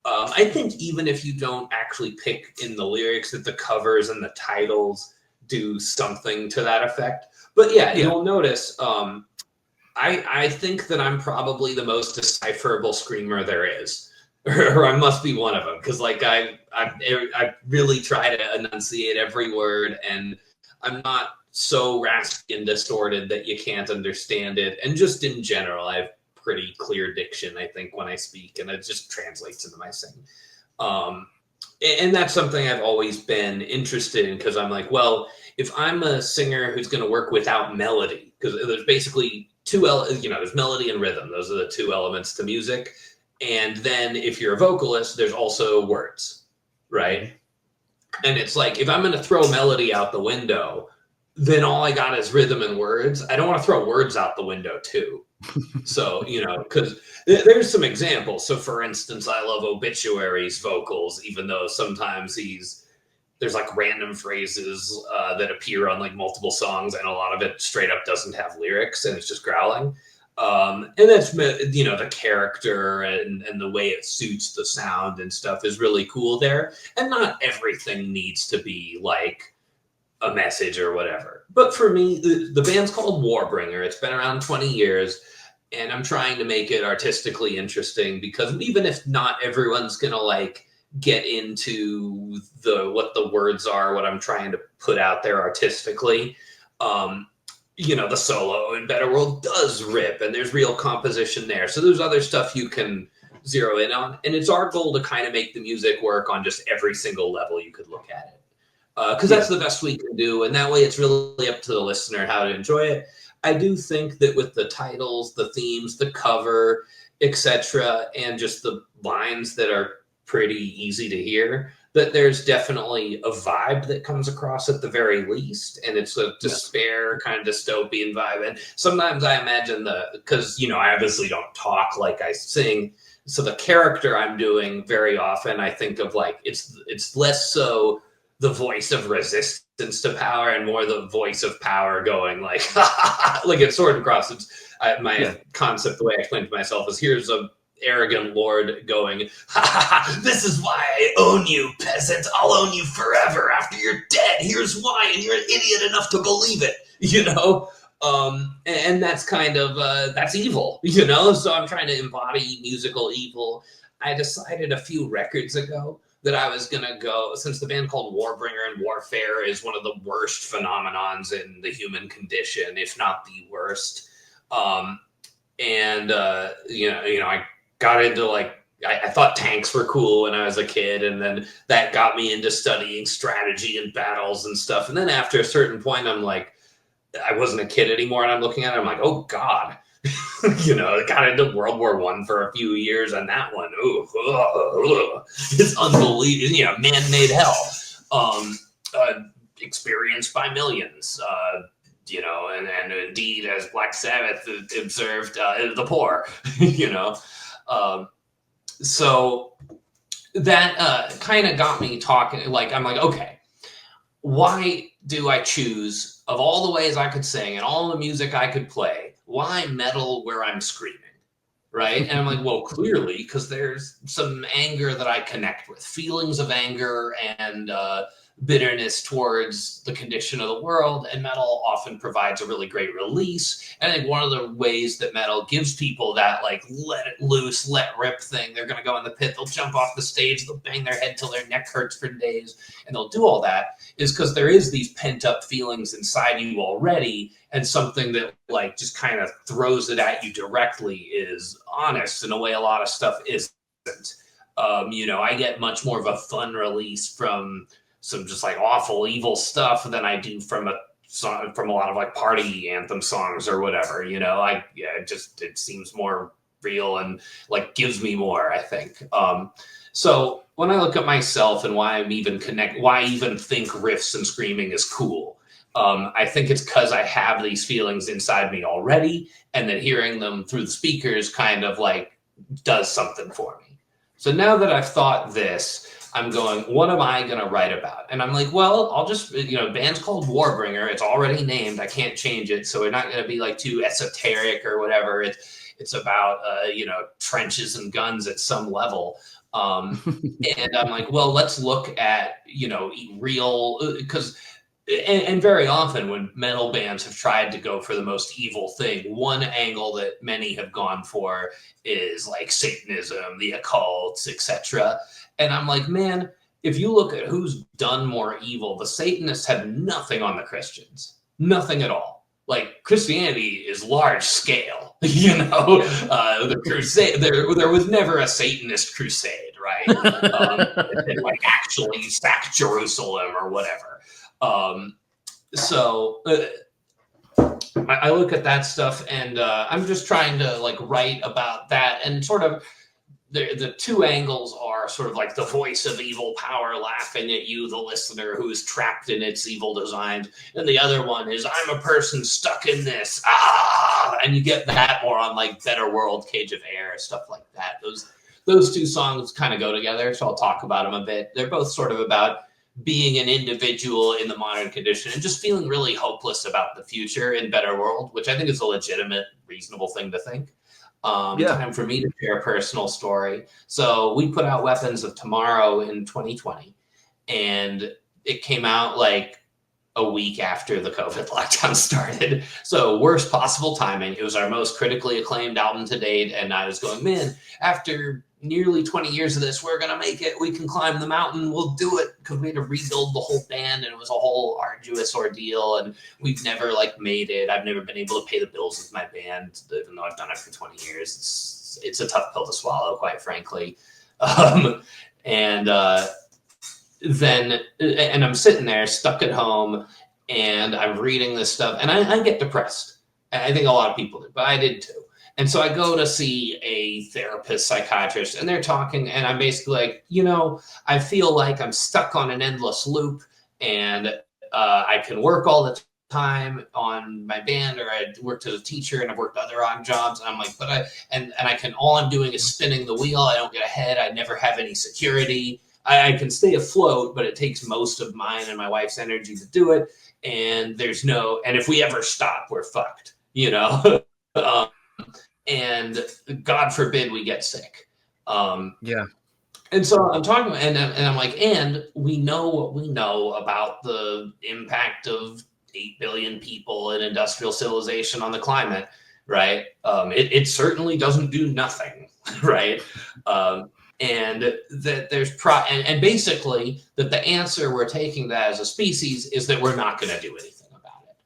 I think even if you don't actually pick in the lyrics, that the covers and the titles do something to that effect. But yeah. You'll notice, I think that I'm probably the most decipherable screamer there is, or I must be one of them, because like I really try to enunciate every word, and I'm not so raspy and distorted that you can't understand it. And just in general, I've pretty clear diction, I think, when I speak, and it just translates into my singing. And that's something I've always been interested in, because I'm like, well, if I'm a singer who's going to work without melody, because there's basically there's melody and rhythm. Those are the two elements to music. And then if you're a vocalist, there's also words, right? And it's like, if I'm going to throw melody out the window, then all I got is rhythm and words. I don't want to throw words out the window too. So, because there's some examples. So for instance, I love Obituary's vocals, even though sometimes there's like random phrases that appear on like multiple songs, and a lot of it straight up doesn't have lyrics, and it's just growling. And that's, the character and the way it suits the sound and stuff is really cool there. And not everything needs to be like a message or whatever. But for me, the band's called Warbringer. It's been around 20 years, and I'm trying to make it artistically interesting, because even if not everyone's gonna like get into what the words are, what I'm trying to put out there artistically, the solo in Better World does rip, and there's real composition there. So there's other stuff you can zero in on, and it's our goal to kind of make the music work on just every single level you could look at it. Because that's the best we can do, and that way it's really up to the listener how to enjoy it. I do think that with the titles, the themes, the cover, etc., and just the lines that are pretty easy to hear, that there's definitely a vibe that comes across at the very least, and it's a despair kind of dystopian vibe. And sometimes I imagine because I obviously don't talk like I sing, so the character I'm doing very often, I think of like it's less so the voice of resistance to power and more the voice of power going like like it's Sword and Cross. My concept, the way I explain it to myself, is here's a arrogant lord going, this is why I own you, peasant. I'll own you forever after you're dead. Here's why, and you're an idiot enough to believe it, and that's kind of that's evil, so I'm trying to embody musical evil. I decided a few records ago that I was going to go, since the band called Warbringer and warfare is one of the worst phenomenons in the human condition, if not the worst. I got into I thought tanks were cool when I was a kid, and then that got me into studying strategy and battles and stuff. And then after a certain point, I'm like, I wasn't a kid anymore, and I'm looking at it, I'm like, oh God. Got into World War I for a few years, and that one, it's unbelievable. Man-made hell, experienced by millions. And indeed, as Black Sabbath observed, the poor. So that kind of got me talking. Like, I'm like, okay, why do I choose, of all the ways I could sing and all the music I could play, why metal where I'm screaming, right? And I'm like, well, clearly, because there's some anger that I connect with, feelings of anger and bitterness towards the condition of the world, and metal often provides a really great release. And I think one of the ways that metal gives people that like let it loose, let rip thing, they're going to go in the pit, they'll jump off the stage, they'll bang their head till their neck hurts for days, and they'll do all that, is because there is these pent up feelings inside you already, and something that like just kind of throws it at you directly is honest in a way a lot of stuff isn't. I get much more of a fun release from some just like awful evil stuff than I do from a lot of like party anthem songs or whatever. It seems more real and like gives me more, I think. So when I look at myself and why I even think riffs and screaming is cool, I think it's because I have these feelings inside me already, and that hearing them through the speakers kind of like does something for me. So now that I've thought this, I'm going, what am I going to write about? And I'm like, well, I'll just, band's called Warbringer. It's already named. I can't change it. So we're not going to be like too esoteric or whatever. It's about, trenches and guns at some level. And I'm like, well, let's look at, real, because, and very often when metal bands have tried to go for the most evil thing, one angle that many have gone for is like Satanism, the occult, etc. And I'm like, man, if you look at who's done more evil, the Satanists have nothing on the Christians, nothing at all. Like Christianity is large scale, the crusade, there was never a Satanist crusade, right? And like actually sack Jerusalem or whatever. So I look at that stuff, and I'm just trying to like write about that, and sort of the two angles are sort of like the voice of evil power laughing at you, the listener, who is trapped in its evil designs. And the other one is, I'm a person stuck in this. And you get that more on like Better World, Cage of Air, stuff like that. Those two songs kind of go together, so I'll talk about them a bit. They're both sort of about being an individual in the modern condition and just feeling really hopeless about the future in Better World, which I think is a legitimate, reasonable thing to think. Time for me to share a personal story. So we put out Weapons of Tomorrow in 2020, and it came out like a week after the COVID lockdown started. So worst possible timing. It was our most critically acclaimed album to date. And I was going, man, after nearly 20 years of this, we're going to make it. We can climb the mountain. We'll do it. Because we had to rebuild the whole band, and it was a whole arduous ordeal. And we've never made it. I've never been able to pay the bills with my band, even though I've done it for 20 years. It's a tough pill to swallow, quite frankly. Then I'm sitting there stuck at home, and I'm reading this stuff, and I get depressed. I think a lot of people do, but I did too. And so I go to see a therapist, psychiatrist, and they're talking, and I'm basically like, I feel like I'm stuck on an endless loop, and I can work all the time on my band, or I worked as a teacher, and I've worked other odd jobs, and I'm like, but all I'm doing is spinning the wheel. I don't get ahead. I never have any security. I can stay afloat, but it takes most of mine and my wife's energy to do it. And and if we ever stop, we're fucked, and God forbid we get sick. Yeah. And so I'm talking, and I'm like, and we know what we know about the impact of 8 billion people in industrial civilization on the climate, right? It certainly doesn't do nothing, right? And that there's and basically that the answer we're taking that as a species is that we're not going to do anything about it.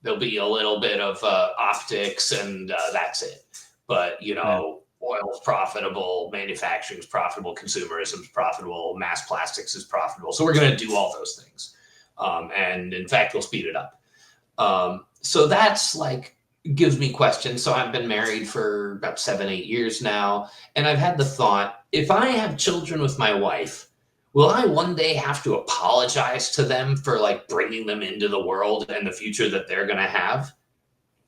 There'll be a little bit of optics, and that's it. But oil's profitable, manufacturing's profitable, consumerism's profitable, mass plastics is profitable. So we're going to do all those things, and in fact, we'll speed it up. So that's gives me questions. So I've been married for about 7-8 years now, and I've had the thought, if I have children with my wife, will I one day have to apologize to them for bringing them into the world and the future that they're going to have?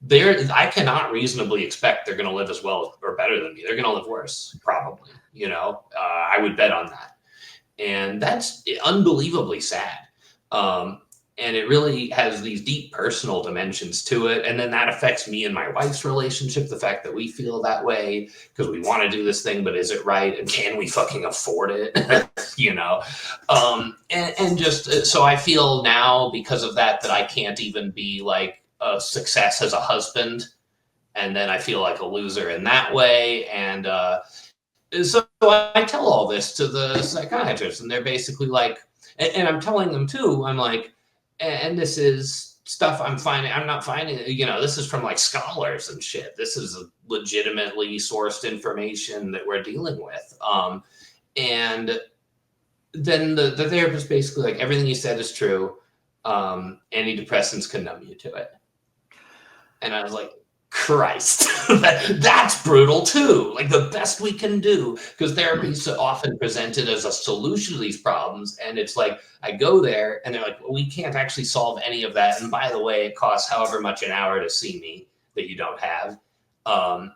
I cannot reasonably expect they're going to live as well or better than me. They're going to live worse, probably. I would bet on that. And that's unbelievably sad. And it really has these deep personal dimensions to it. And then that affects me and my wife's relationship, the fact that we feel that way because we want to do this thing, but is it right? And can we fucking afford it? And just so I feel now because of that I can't even be a success as a husband. And then I feel like a loser in that way. And so I tell all this to the psychiatrist, and they're basically and I'm telling them too, I'm like, and this is stuff I'm not finding, this is from scholars and shit. This is legitimately sourced information that we're dealing with. And then the therapist basically everything you said is true. Antidepressants can numb you to it. And I was like, Christ, that's brutal too. The best we can do, because therapy is often presented as a solution to these problems. And it's I go there and they're like, well, we can't actually solve any of that. And by the way, it costs however much an hour to see me that you don't have. And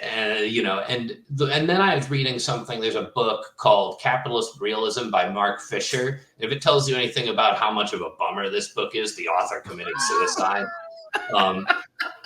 then I was reading something. There's a book called Capitalist Realism by Mark Fisher. If it tells you anything about how much of a bummer this book is, the author committed suicide.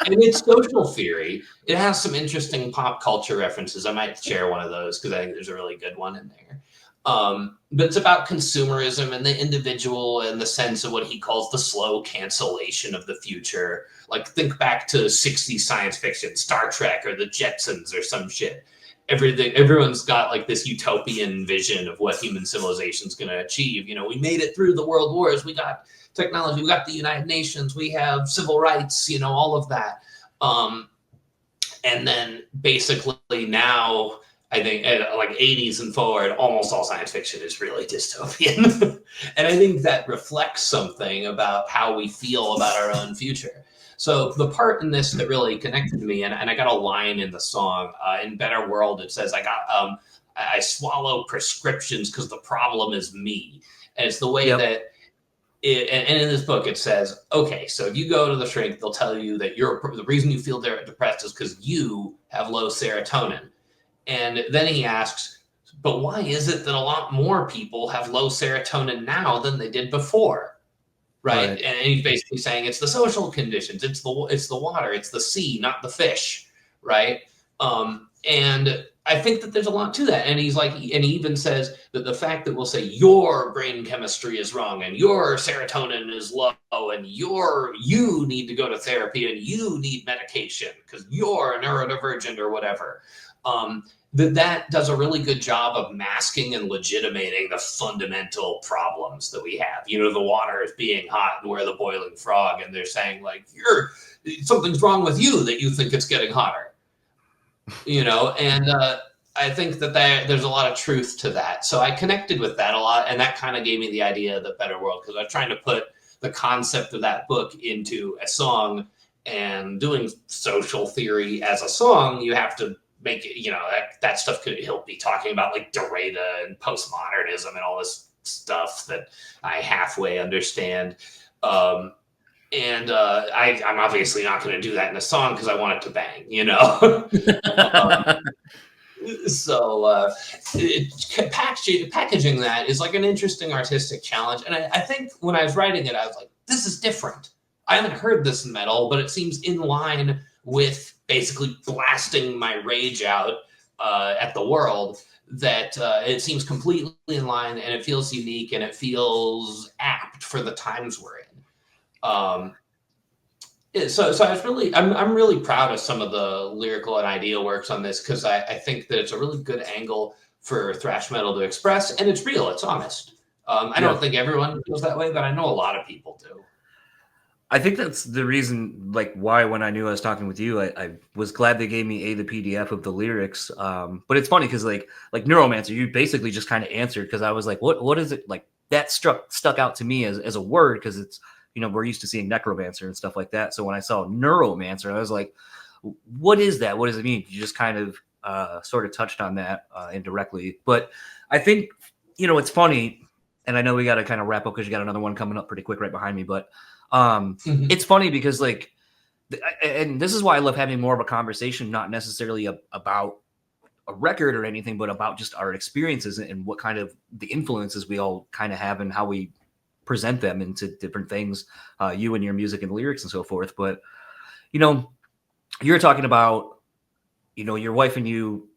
And it's social theory. It has some interesting pop culture references. I might share one of those because I think there's a really good one in there. But it's about consumerism and the individual and the sense of what he calls the slow cancellation of the future. Think back to 60s science fiction, Star Trek or the Jetsons or some shit. Everyone's got this utopian vision of what human civilization is going to achieve. We made it through the world wars. We got technology. We got the United Nations. We have civil rights, all of that. And then basically now, I think 80s and forward, almost all science fiction is really dystopian. And I think that reflects something about how we feel about our own future. So the part in this that really connected to me, and I got a line in the song, in Better World, it says, I swallow prescriptions because the problem is me. And it's the way that, and in this book it says, okay, so if you go to the shrink, they'll tell you that the reason you feel depressed is because you have low serotonin. And then he asks, but why is it that a lot more people have low serotonin now than they did before? Right. And he's basically saying it's the social conditions, it's the water, it's the sea, not the fish. Right. And I think that there's a lot to that. And he's like, and he even says that the fact that we'll say your brain chemistry is wrong and your serotonin is low and you need to go to therapy and you need medication because you're neurodivergent or whatever. That does a really good job of masking and legitimating the fundamental problems that we have. You know, the water is being hot and we're the boiling frog. And they're saying like, something's wrong with you that you think it's getting hotter. You know, and I think that there's a lot of truth to that. So I connected with that a lot, and that kind of gave me the idea of the better world, because I'm trying to put the concept of that book into a song, and doing social theory as a song, you have to make it, you know, that stuff he'll be talking about like Derrida and postmodernism and all this stuff that I halfway understand. And I'm obviously not going to do that in a song because I want it to bang, you know. So packaging that is like an interesting artistic challenge. And I think when I was writing it, I was like, this is different. I haven't heard this in metal, but it seems in line with basically blasting my rage out at the world. That it seems completely in line, and it feels unique, and it feels apt for the times we're in. So I'm really proud of some of the lyrical and ideal works on this, because I think that it's a really good angle for thrash metal to express, and it's real, it's honest. I don't think everyone feels that way, but I know a lot of people do. I think that's the reason, like, why when I knew I was talking with you, I was glad they gave me the PDF of the lyrics. But it's funny because like Neuromancer, you basically just kind of answered, because I was like, what is it, like, that stuck out to me as a word, because it's, you know, we're used to seeing necromancer and stuff like that. So when I saw neuromancer, I was like, what is that? What does it mean? You just kind of sort of touched on that indirectly. But I think, you know, it's funny, and I know we got to kind of wrap up because you got another one coming up pretty quick right behind me. But it's funny because, like, and this is why I love having more of a conversation, not necessarily about a record or anything, but about just our experiences and what kind of the influences we all kind of have and how we present them into different things, you and your music and lyrics and so forth. But, you know, you're talking about, you know, your wife and you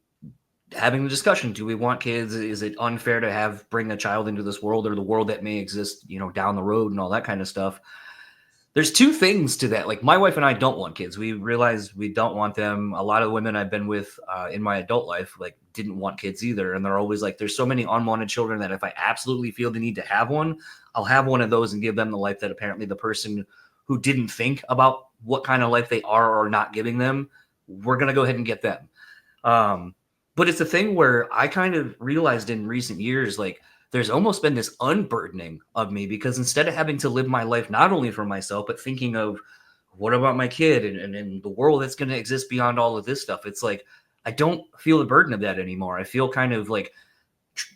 having the discussion. Do we want kids? Is it unfair to bring a child into this world, or the world that may exist, you know, down the road and all that kind of stuff? There's two things to that. Like, my wife and I don't want kids. We realize we don't want them. A lot of the women I've been with in my adult life, like, didn't want kids either. And they're always like, there's so many unwanted children that if I absolutely feel the need to have one, I'll have one of those and give them the life that apparently the person who didn't think about what kind of life they are or not giving them, we're going to go ahead and get them. But it's a thing where I kind of realized in recent years, like, there's almost been this unburdening of me, because instead of having to live my life not only for myself, but thinking of what about my kid and the world that's going to exist beyond all of this stuff, it's like, I don't feel the burden of that anymore. I feel kind of like,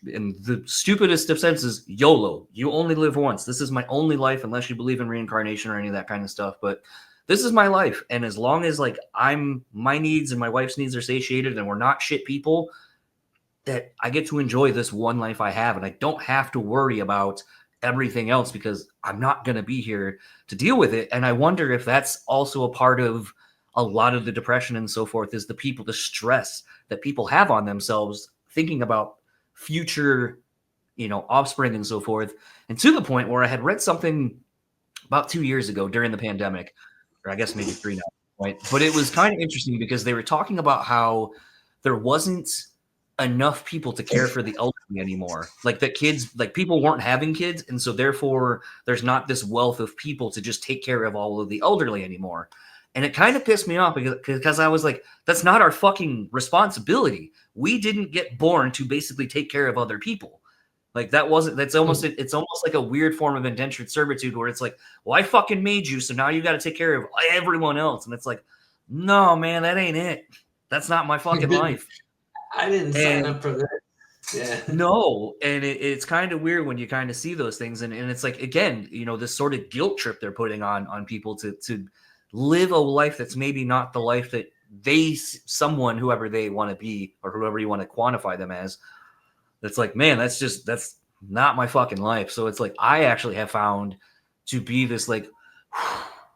in the stupidest of senses, YOLO. You only live once. This is my only life, unless you believe in reincarnation or any of that kind of stuff. But this is my life. And as long as, like, my needs and my wife's needs are satiated and we're not shit people, that I get to enjoy this one life I have. And I don't have to worry about everything else, because I'm not going to be here to deal with it. And I wonder if that's also a part of a lot of the depression and so forth, is the stress that people have on themselves, thinking about future, you know, offspring and so forth. And to the point where I had read something about 2 years ago during the pandemic, or I guess maybe 3 now, right? But it was kind of interesting because they were talking about how there wasn't enough people to care for the elderly anymore. Like, that kids, like, people weren't having kids. And so therefore there's not this wealth of people to just take care of all of the elderly anymore. And it kind of pissed me off because I was like, that's not our fucking responsibility. We didn't get born to basically take care of other people. Like, it's almost like a weird form of indentured servitude, where it's like, well, I fucking made you, so now you got to take care of everyone else. And it's like, no, man, that ain't it. That's not my fucking life. I didn't sign up for that. Yeah. No. And it's kind of weird when you kind of see those things. And it's like, again, you know, this sort of guilt trip they're putting on people to live a life that's maybe not the life that someone, whoever they want to be, or whoever you want to quantify them as. That's like, man, that's not my fucking life. So it's like, I actually have found to be this, like,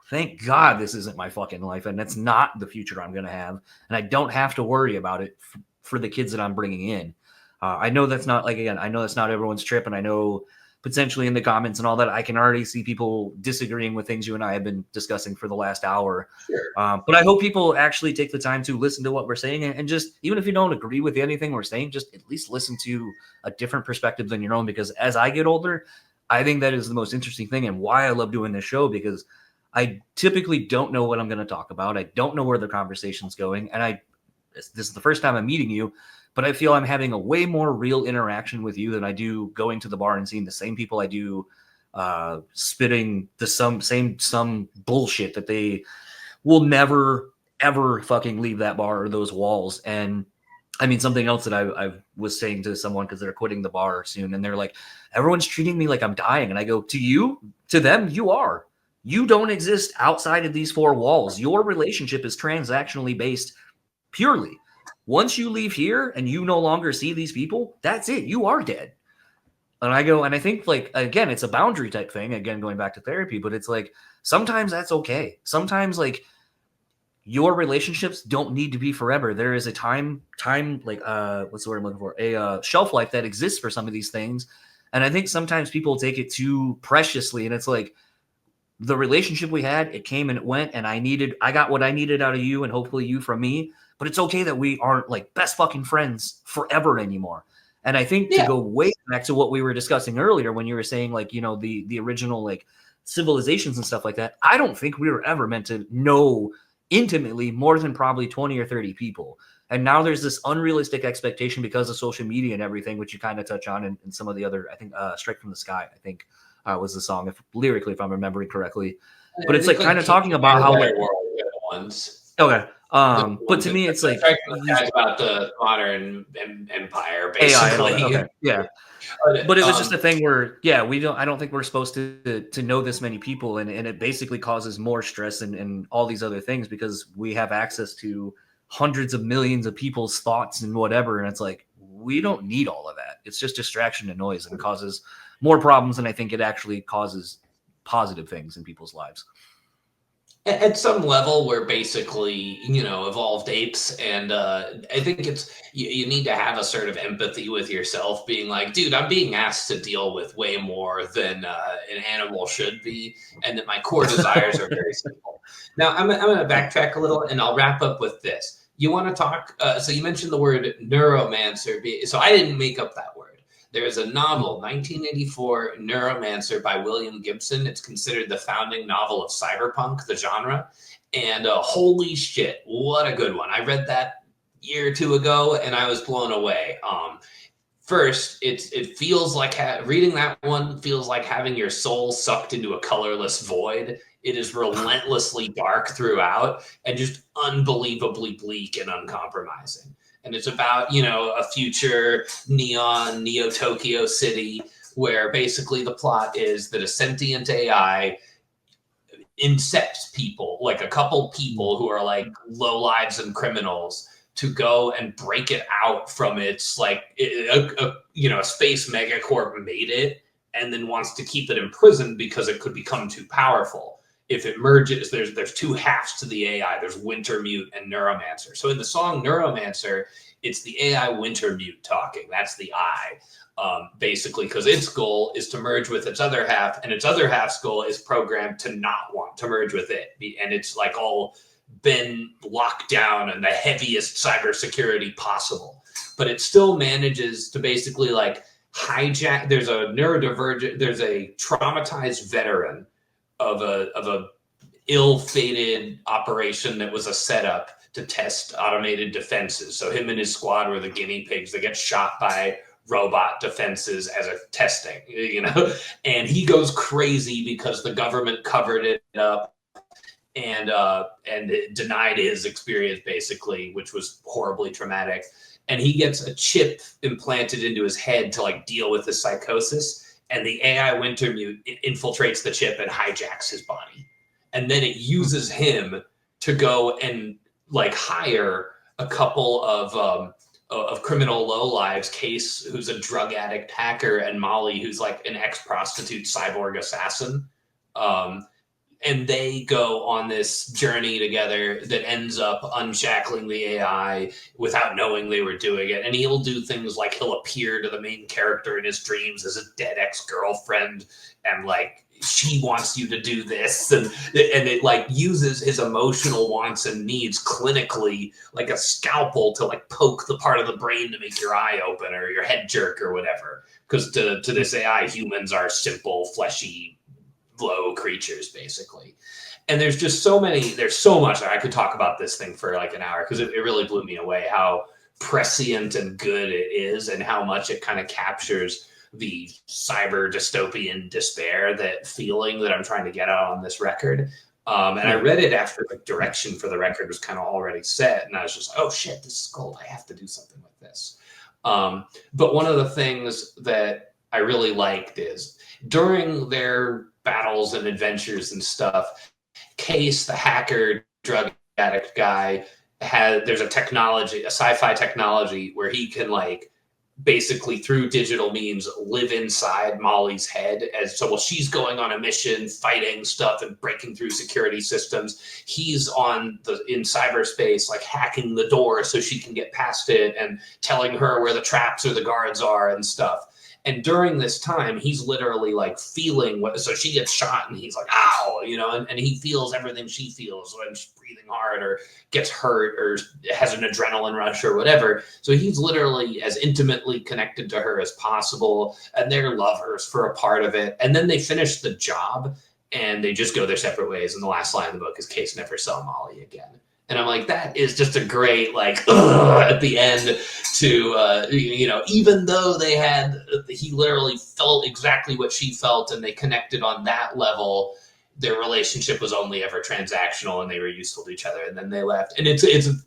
thank God this isn't my fucking life. And that's not the future I'm going to have. And I don't have to worry about it for the kids that I'm bringing in. I know that's not I know that's not everyone's trip, and I know potentially in the comments and all that, I can already see people disagreeing with things you and I have been discussing for the last hour. Sure. But I hope people actually take the time to listen to what we're saying, and just, even if you don't agree with anything we're saying, just at least listen to a different perspective than your own, because as I get older, I think that is the most interesting thing and why I love doing this show, because I typically don't know what I'm going to talk about. I don't know where the conversation's going. And this is the first time I'm meeting you, but I feel I'm having a way more real interaction with you than I do going to the bar and seeing the same people I do spitting the some bullshit that they will never, ever fucking leave that bar or those walls. And I mean, something else that I was saying to someone, because they're quitting the bar soon, and they're like, everyone's treating me like I'm dying. And I go, to them, you are. You don't exist outside of these four walls. Your relationship is transactionally based purely. Once you leave here and you no longer see these people, that's it. You are dead. And I go, and I think, like, again, it's a boundary type thing, again, going back to therapy, but it's like, sometimes that's okay. Sometimes, like, your relationships don't need to be forever. There is a time, like, what's the word I'm looking for? A shelf life that exists for some of these things. And I think sometimes people take it too preciously. And it's like, the relationship we had, it came and it went, and I got what I needed out of you, and hopefully you from me. But it's okay that we aren't, like, best fucking friends forever anymore. And I think to go way back to what we were discussing earlier, when you were saying, like, you know, the original, like, civilizations and stuff like that, I don't think we were ever meant to know intimately more than probably 20 or 30 people. And now there's this unrealistic expectation because of social media and everything, which you kind of touch on in some of the other, I think, Strike from the Sky, I think was the song, lyrically, if I'm remembering correctly. But it's like kind of talking about how, like, ones. Okay. But to me, it's like about the modern empire, basically. AI, okay. Yeah. But it was just a thing where, I don't think we're supposed to know this many people, and it basically causes more stress and all these other things, because we have access to hundreds of millions of people's thoughts and whatever. And it's like, we don't need all of that. It's just distraction and noise, and causes more problems than I think it actually causes positive things in people's lives. At some level, we're basically, evolved apes. And I think it's, you need to have a sort of empathy with yourself, being like, dude, I'm being asked to deal with way more than an animal should be. And that my core desires are very simple. Now, I'm going to backtrack a little, and I'll wrap up with this. You want to talk, so you mentioned the word neuromancer. So I didn't make up that word. There's a novel, 1984, Neuromancer by William Gibson. It's considered the founding novel of cyberpunk, the genre. And holy shit, what a good one. I read that a year or two ago, and I was blown away. First, it feels like reading that one feels like having your soul sucked into a colorless void. It is relentlessly dark throughout and just unbelievably bleak and uncompromising. And it's about, a future Neo-Tokyo city where basically the plot is that a sentient AI incepts people, like a couple people who are like lowlives and criminals, to go and break it out from its, like, a space megacorp made it and then wants to keep it imprisoned because it could become too powerful. If it merges, there's two halves to the AI. There's Wintermute and Neuromancer. So in the song Neuromancer, it's the AI Wintermute talking. That's the I, basically, because its goal is to merge with its other half, and its other half's goal is programmed to not want to merge with it. And it's like all been locked down and the heaviest cybersecurity possible. But it still manages to basically, like, hijack. There's a neurodivergent, there's a traumatized veteran of a ill-fated operation that was a setup to test automated defenses. So him and his squad were the guinea pigs that get shot by robot defenses as a testing, and he goes crazy because the government covered it up and it denied his experience, basically, which was horribly traumatic. And he gets a chip implanted into his head to, like, deal with his psychosis. And the AI Wintermute infiltrates the chip and hijacks his body. And then it uses him to go and, like, hire a couple of criminal lowlives, Case, who's a drug addict hacker, and Molly, who's like an ex-prostitute cyborg assassin. and they go on this journey together that ends up unshackling the AI without knowing they were doing it. And he'll do things like he'll appear to the main character in his dreams as a dead ex-girlfriend, and like, she wants you to do this, and it like uses his emotional wants and needs clinically like a scalpel to like poke the part of the brain to make your eye open or your head jerk or whatever. Because to this AI, humans are simple, fleshy, low creatures, basically. And there's just there's so much. I could talk about this thing for like an hour, because it really blew me away how prescient and good it is, and how much it kind of captures the cyber dystopian despair, that feeling that I'm trying to get out on this record. And I read it after the direction for the record was kind of already set, and I was just like, oh shit, this is gold. I have to do something with this. But one of the things that I really liked is during their battles and adventures and stuff, Case, the hacker, drug addict guy, there's a technology, a sci-fi technology where he can like basically through digital means live inside Molly's head. As so while she's going on a mission, fighting stuff and breaking through security systems, he's in cyberspace, like hacking the door so she can get past it and telling her where the traps or the guards are and stuff. And during this time, he's literally like feeling so she gets shot and he's like, ow, and he feels everything she feels when she's breathing hard or gets hurt or has an adrenaline rush or whatever. So he's literally as intimately connected to her as possible, and they're lovers for a part of it. And then they finish the job and they just go their separate ways. And the last line of the book is Case never saw Molly again. And I'm like, that is just a great, like, at the end to, even though he literally felt exactly what she felt and they connected on that level, their relationship was only ever transactional and they were useful to each other. And then they left. And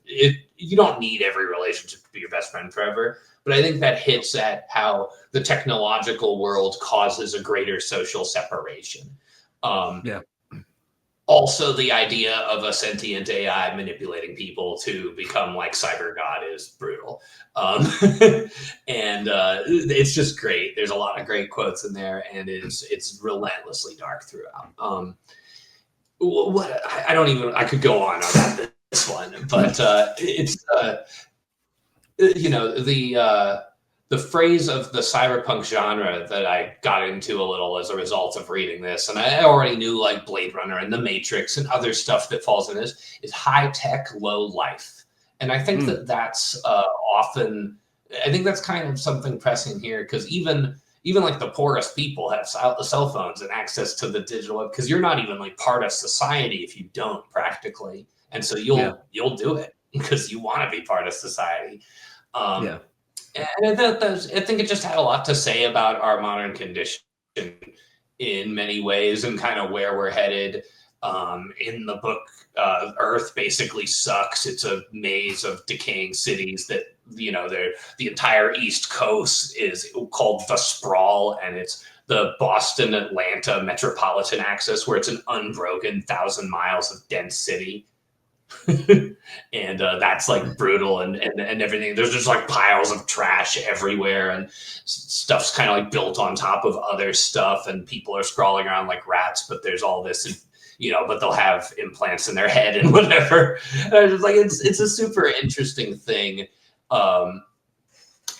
you don't need every relationship to be your best friend forever. But I think that hits at how the technological world causes a greater social separation. Also, the idea of a sentient AI manipulating people to become like Cyber God is brutal. And it's just great. There's a lot of great quotes in there, and it's relentlessly dark throughout. I could go on about this one, but the phrase of the cyberpunk genre that I got into a little as a result of reading this, and I already knew like Blade Runner and The Matrix and other stuff that falls in this, is high tech, low life. And I think that's often, I think that's kind of something pressing here, because even like the poorest people have cell phones and access to the digital, because you're not even like part of society if you don't, practically. And so you'll do it because you want to be part of society. And I think it just had a lot to say about our modern condition in many ways, and kind of where we're headed. In the book, Earth basically sucks. It's a maze of decaying cities that, the entire East Coast is called the Sprawl, and it's the Boston-Atlanta metropolitan axis, where it's an unbroken 1,000 miles of dense city. And that's like brutal and everything. There's just like piles of trash everywhere, and stuff's kind of like built on top of other stuff, and people are crawling around like rats, but there's all this, but they'll have implants in their head and whatever. And I was just like, it's a super interesting thing. And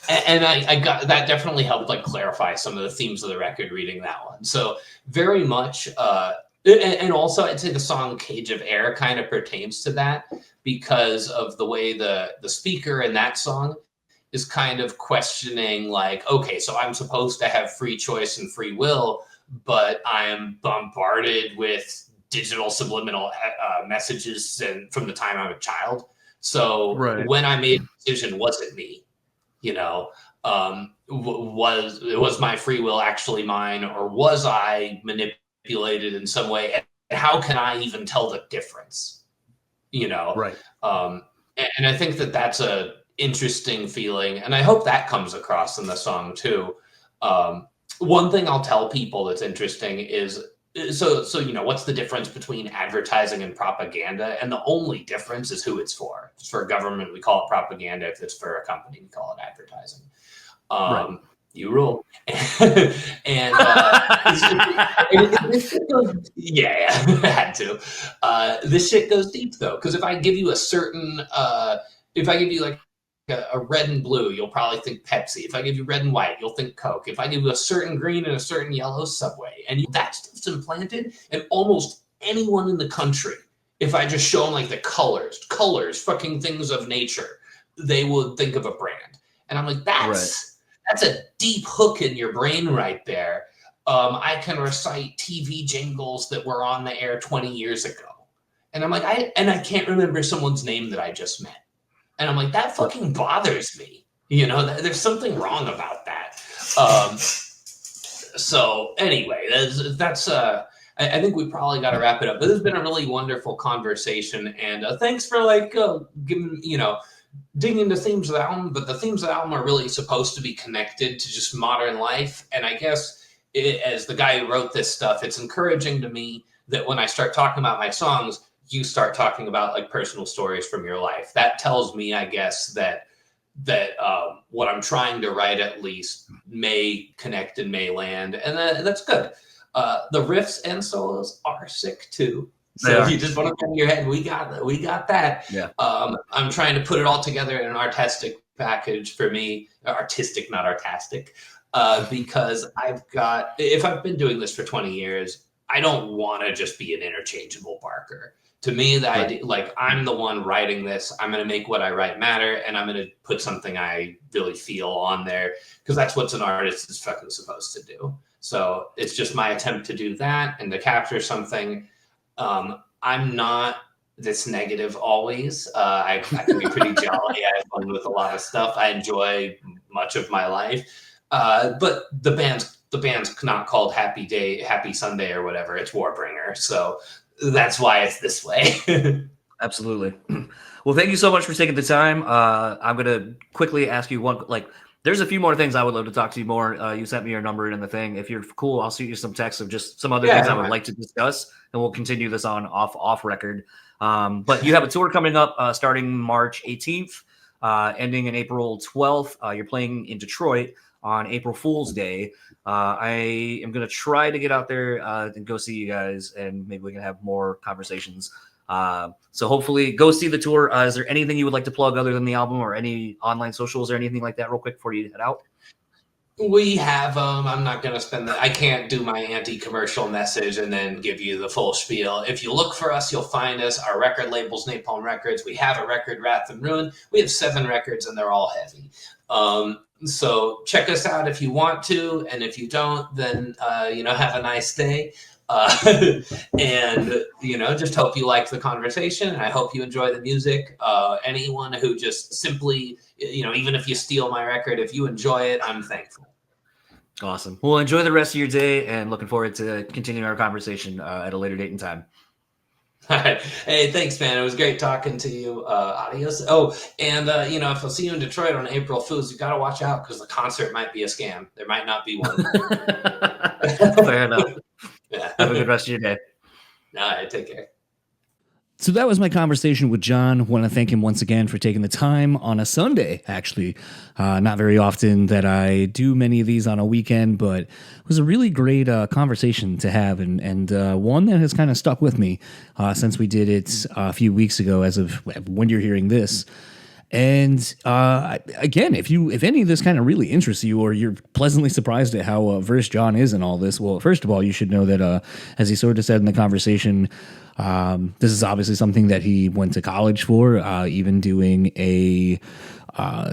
I got that definitely helped like clarify some of the themes of the record reading that one. So very much and also I'd say the song Cage of Air kind of pertains to that, because of the way the speaker in that song is kind of questioning like, okay, so I'm supposed to have free choice and free will, but I am bombarded with digital subliminal messages and from the time I'm a child. So when I made a decision, was it me? Was my free will actually mine, or was I manipulated in some way? And how can I even tell the difference? And I think that that's a interesting feeling, and I hope that comes across in the song too. One thing I'll tell people that's interesting is, so what's the difference between advertising and propaganda? And the only difference is who it's for. If it's for a government, we call it propaganda. If it's for a company, we call it advertising. You rule. And this shit goes, yeah, had to. This shit goes deep though, because if I give you a certain, if I give you like a red and blue, you'll probably think Pepsi. If I give you red and white, you'll think Coke. If I give you a certain green and a certain yellow, Subway. And that stuff's implanted in almost anyone in the country. If I just show them like the colors, fucking things of nature, they would think of a brand. And I'm like, that's a deep hook in your brain right there. I can recite TV jingles that were on the air 20 years ago. And I'm like, I can't remember someone's name that I just met. And I'm like, that fucking bothers me. You know, there's something wrong about that. So anyway, that's I think we probably got to wrap it up. But this has been a really wonderful conversation. And thanks for like giving, digging into themes of the album. But the themes of the album are really supposed to be connected to just modern life. And I guess as the guy who wrote this stuff, it's encouraging to me that when I start talking about my songs, you start talking about like personal stories from your life. That tells me, I guess, that what I'm trying to write at least may connect and may land, and that's good. The riffs and solos are sick too. So if you just want to get in your head, we got that. Yeah. I'm trying to put it all together in an artistic package for me, artistic, not artastic, because if I've been doing this for 20 years, I don't want to just be an interchangeable Barker. To me, the idea, like, I'm the one writing this. I'm going to make what I write matter, and I'm going to put something I really feel on there, because that's what an artist is fucking supposed to do. So it's just my attempt to do that and to capture something. I'm not this negative always. I can be pretty jolly. I have fun with a lot of stuff. I enjoy much of my life. But the band's not called Happy Sunday or whatever. It's Warbringer. So that's why it's this way. Absolutely. Well, thank you so much for taking the time. I'm going to quickly ask you there's a few more things I would love to talk to you more. You sent me your number in the thing. If you're cool, I'll shoot you some text of just some other things I would like to discuss, and we'll continue this on off record. But you have a tour coming up starting March 18th, ending in April 12th. You're playing in Detroit on April Fool's Day. I am going to try to get out there and go see you guys, and maybe we can have more conversations. So hopefully go see the tour. Is there anything you would like to plug other than the album, or any online socials or anything like that real quick before you head out? We have, I'm not going to spend I can't do my anti-commercial message and then give you the full spiel. If you look for us, you'll find us. Our record label's Napalm Records. We have a record, Wraith and Ruin. We have 7 records, and they're all heavy. So check us out if you want to, and if you don't, then have a nice day. And just hope you liked the conversation, and I hope you enjoy the music. Anyone who just simply, even if you steal my record, if you enjoy it, I'm thankful. Awesome. Well, enjoy the rest of your day, and looking forward to continuing our conversation at a later date and time. All right. Hey, thanks, man. It was great talking to you. Adios. Oh, and, if I'll see you in Detroit on April Fools, you got to watch out, because the concert might be a scam. There might not be one. Fair enough. Yeah. Have a good rest of your day. All right. Take care. So that was my conversation with John. I want to thank him once again for taking the time on a Sunday, actually. Not very often that I do many of these on a weekend, but it was a really great conversation to have, and one that has kind of stuck with me since we did it a few weeks ago, as of when you're hearing this. And again, if any of this kind of really interests you, or you're pleasantly surprised at how versed John is in all this, well, first of all, you should know that, as he sort of said in the conversation, this is obviously something that he went to college for, even doing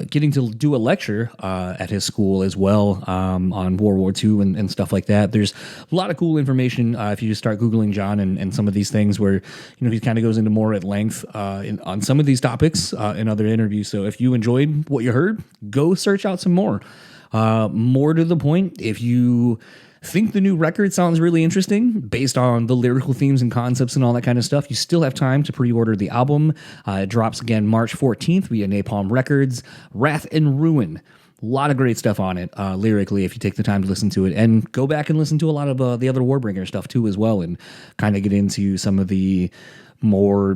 getting to do a lecture at his school as well, on World War II and stuff like that. There's a lot of cool information if you just start Googling John and some of these things, where he kind of goes into more at length on some of these topics in other interviews. So if you enjoyed what you heard, go search out some more. More to the point, if you think the new record sounds really interesting based on the lyrical themes and concepts and all that kind of stuff, you still have time to pre-order the album. It drops again March 14th via Napalm Records. Wraith and Ruin. A lot of great stuff on it lyrically, if you take the time to listen to it, and go back and listen to a lot of the other Warbringer stuff too as well, and kind of get into some of the more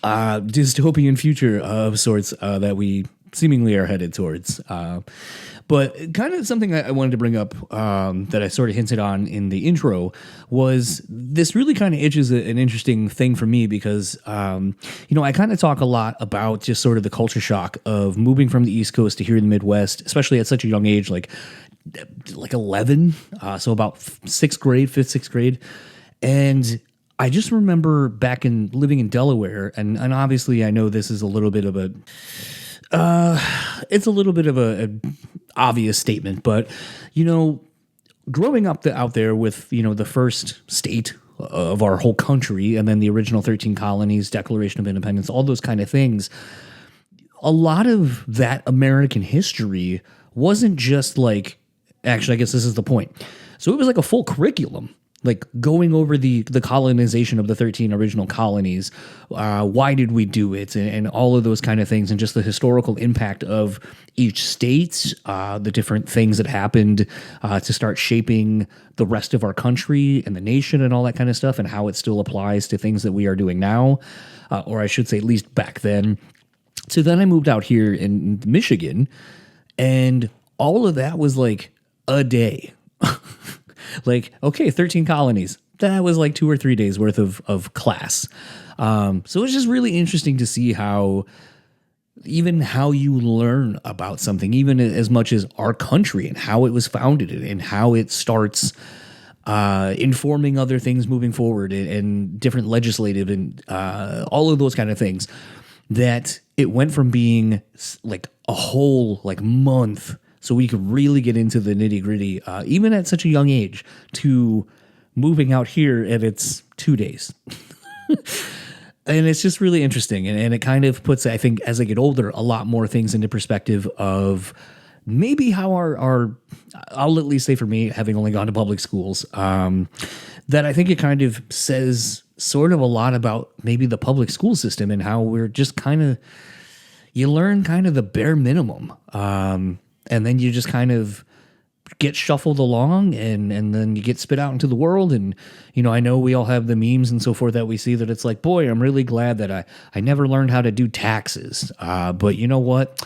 dystopian future of sorts that we seemingly are headed towards. But kind of something I wanted to bring up that I sort of hinted on in the intro was this really kind of itches an interesting thing for me because, I kind of talk a lot about just sort of the culture shock of moving from the East Coast to here in the Midwest, especially at such a young age, like 11, so about fifth, sixth grade. And I just remember back in living in Delaware, and obviously I know this is a little bit of a obvious statement, but growing up out there with the first state of our whole country, and then the original 13 colonies, Declaration of Independence, all those kind of things. A lot of that American history wasn't just like, actually, I guess this is the point. So it was like a full curriculum. Like going over the colonization of the 13 original colonies, why did we do it, and all of those kind of things, and just the historical impact of each state, the different things that happened to start shaping the rest of our country and the nation and all that kind of stuff, and how it still applies to things that we are doing now, or I should say at least back then. So then I moved out here in Michigan, and all of that was like a day. Like, okay, 13 colonies. That was like 2 or 3 days worth of class. So it's just really interesting to see how you learn about something, even as much as our country and how it was founded and how it starts informing other things moving forward and different legislative and all of those kind of things, that it went from being like a whole like month so we could really get into the nitty gritty, even at such a young age, to moving out here and it's 2 days. And it's just really interesting. And it kind of puts, I think, as I get older, a lot more things into perspective of maybe how our I'll at least say for me, having only gone to public schools, that I think it kind of says sort of a lot about maybe the public school system and how we're just kind of, you learn kind of the bare minimum. And then you just kind of get shuffled along and then you get spit out into the world. And, I know we all have the memes and so forth that we see that it's like, boy, I'm really glad that I never learned how to do taxes. But you know what?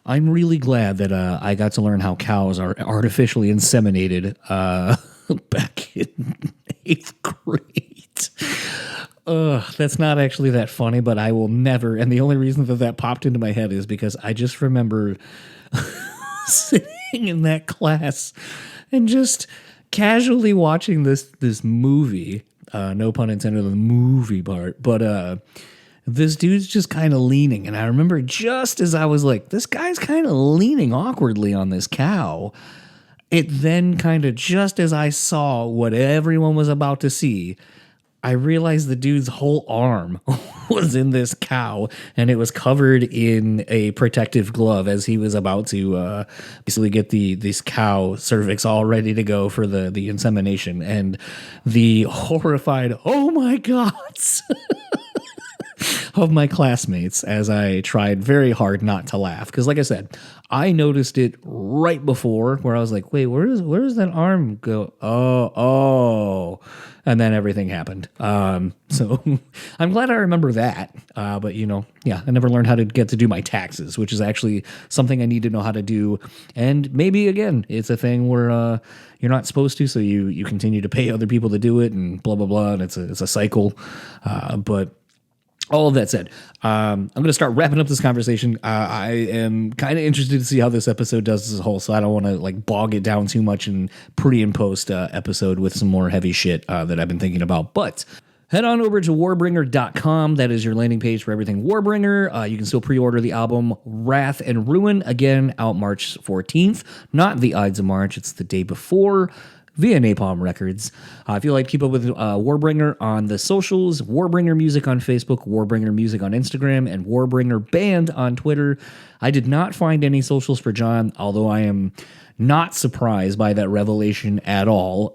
I'm really glad that I got to learn how cows are artificially inseminated back in 8th grade. That's not actually that funny, but I will never. And the only reason that popped into my head is because I just remember sitting in that class and just casually watching this movie, no pun intended on the movie part, but this dude's just kind of leaning, and I remember just as I was like, this guy's kind of leaning awkwardly on this cow, it then kind of, just as I saw what everyone was about to see, I realized the dude's whole arm was in this cow, and it was covered in a protective glove as he was about to basically get this cow cervix all ready to go for the insemination. And the horrified, oh my God, of my classmates as I tried very hard not to laugh. Because like I said, I noticed it right before where I was like, wait, where does that arm go? Oh. And then everything happened. So I'm glad I remember that. But, I never learned how to get to do my taxes, which is actually something I need to know how to do. And maybe, again, it's a thing where you're not supposed to, so you continue to pay other people to do it and blah, blah, blah. And it's a cycle. But all of that said, I'm going to start wrapping up this conversation. I am kind of interested to see how this episode does as a whole, so I don't want to bog it down too much in pre and post episode with some more heavy shit that I've been thinking about. But head on over to warbringer.com. That is your landing page for everything Warbringer. You can still pre-order the album Wrath and Ruin, again, out March 14th. Not the Ides of March, it's the day before, via Napalm Records. If you like to keep up with Warbringer on the socials, Warbringer Music on Facebook, Warbringer Music on Instagram, and Warbringer Band on Twitter. I did not find any socials for John, although I am not surprised by that revelation at all.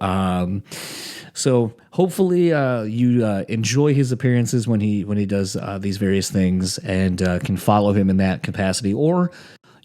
So hopefully you enjoy his appearances when he does these various things and can follow him in that capacity, or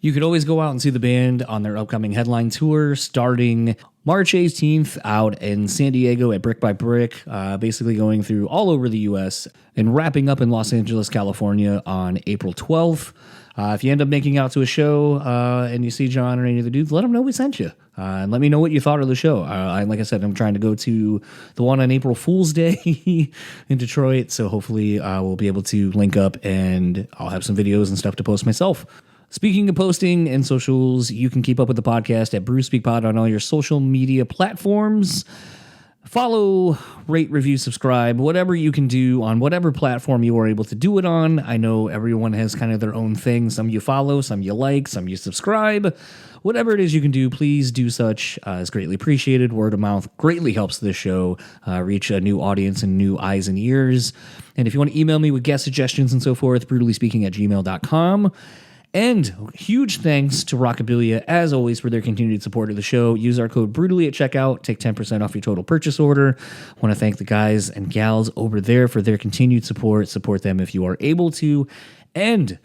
You could always go out and see the band on their upcoming headline tour starting March 18th out in San Diego at Brick by Brick, basically going through all over the U.S. and wrapping up in Los Angeles, California on April 12th. If you end up making out to a show and you see John or any of the dudes, let them know we sent you. And let me know what you thought of the show. Like I said, I'm trying to go to the one on April Fool's Day in Detroit, so hopefully we'll be able to link up and I'll have some videos and stuff to post myself. Speaking of posting and socials, you can keep up with the podcast at BrewSpeakPod on all your social media platforms. Follow, rate, review, subscribe, whatever you can do on whatever platform you are able to do it on. I know everyone has kind of their own thing. Some you follow, some you like, some you subscribe. Whatever it is you can do, please do such. It's greatly appreciated. Word of mouth greatly helps this show reach a new audience and new eyes and ears. And if you want to email me with guest suggestions and so forth, brutallyspeaking@gmail.com. And huge thanks to Rockabilia, as always, for their continued support of the show. Use our code BREWtally at checkout. Take 10% off your total purchase order. I want to thank the guys and gals over there for their continued support. Support them if you are able to. And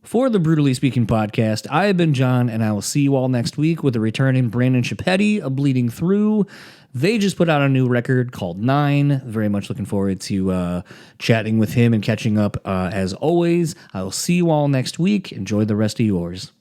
for the Brutally Speaking podcast, I have been John, and I will see you all next week with the returning Brandon Chiappetti of Bleeding Through. They just put out a new record called 9. Very much looking forward to chatting with him and catching up as always. I will see you all next week. Enjoy the rest of yours.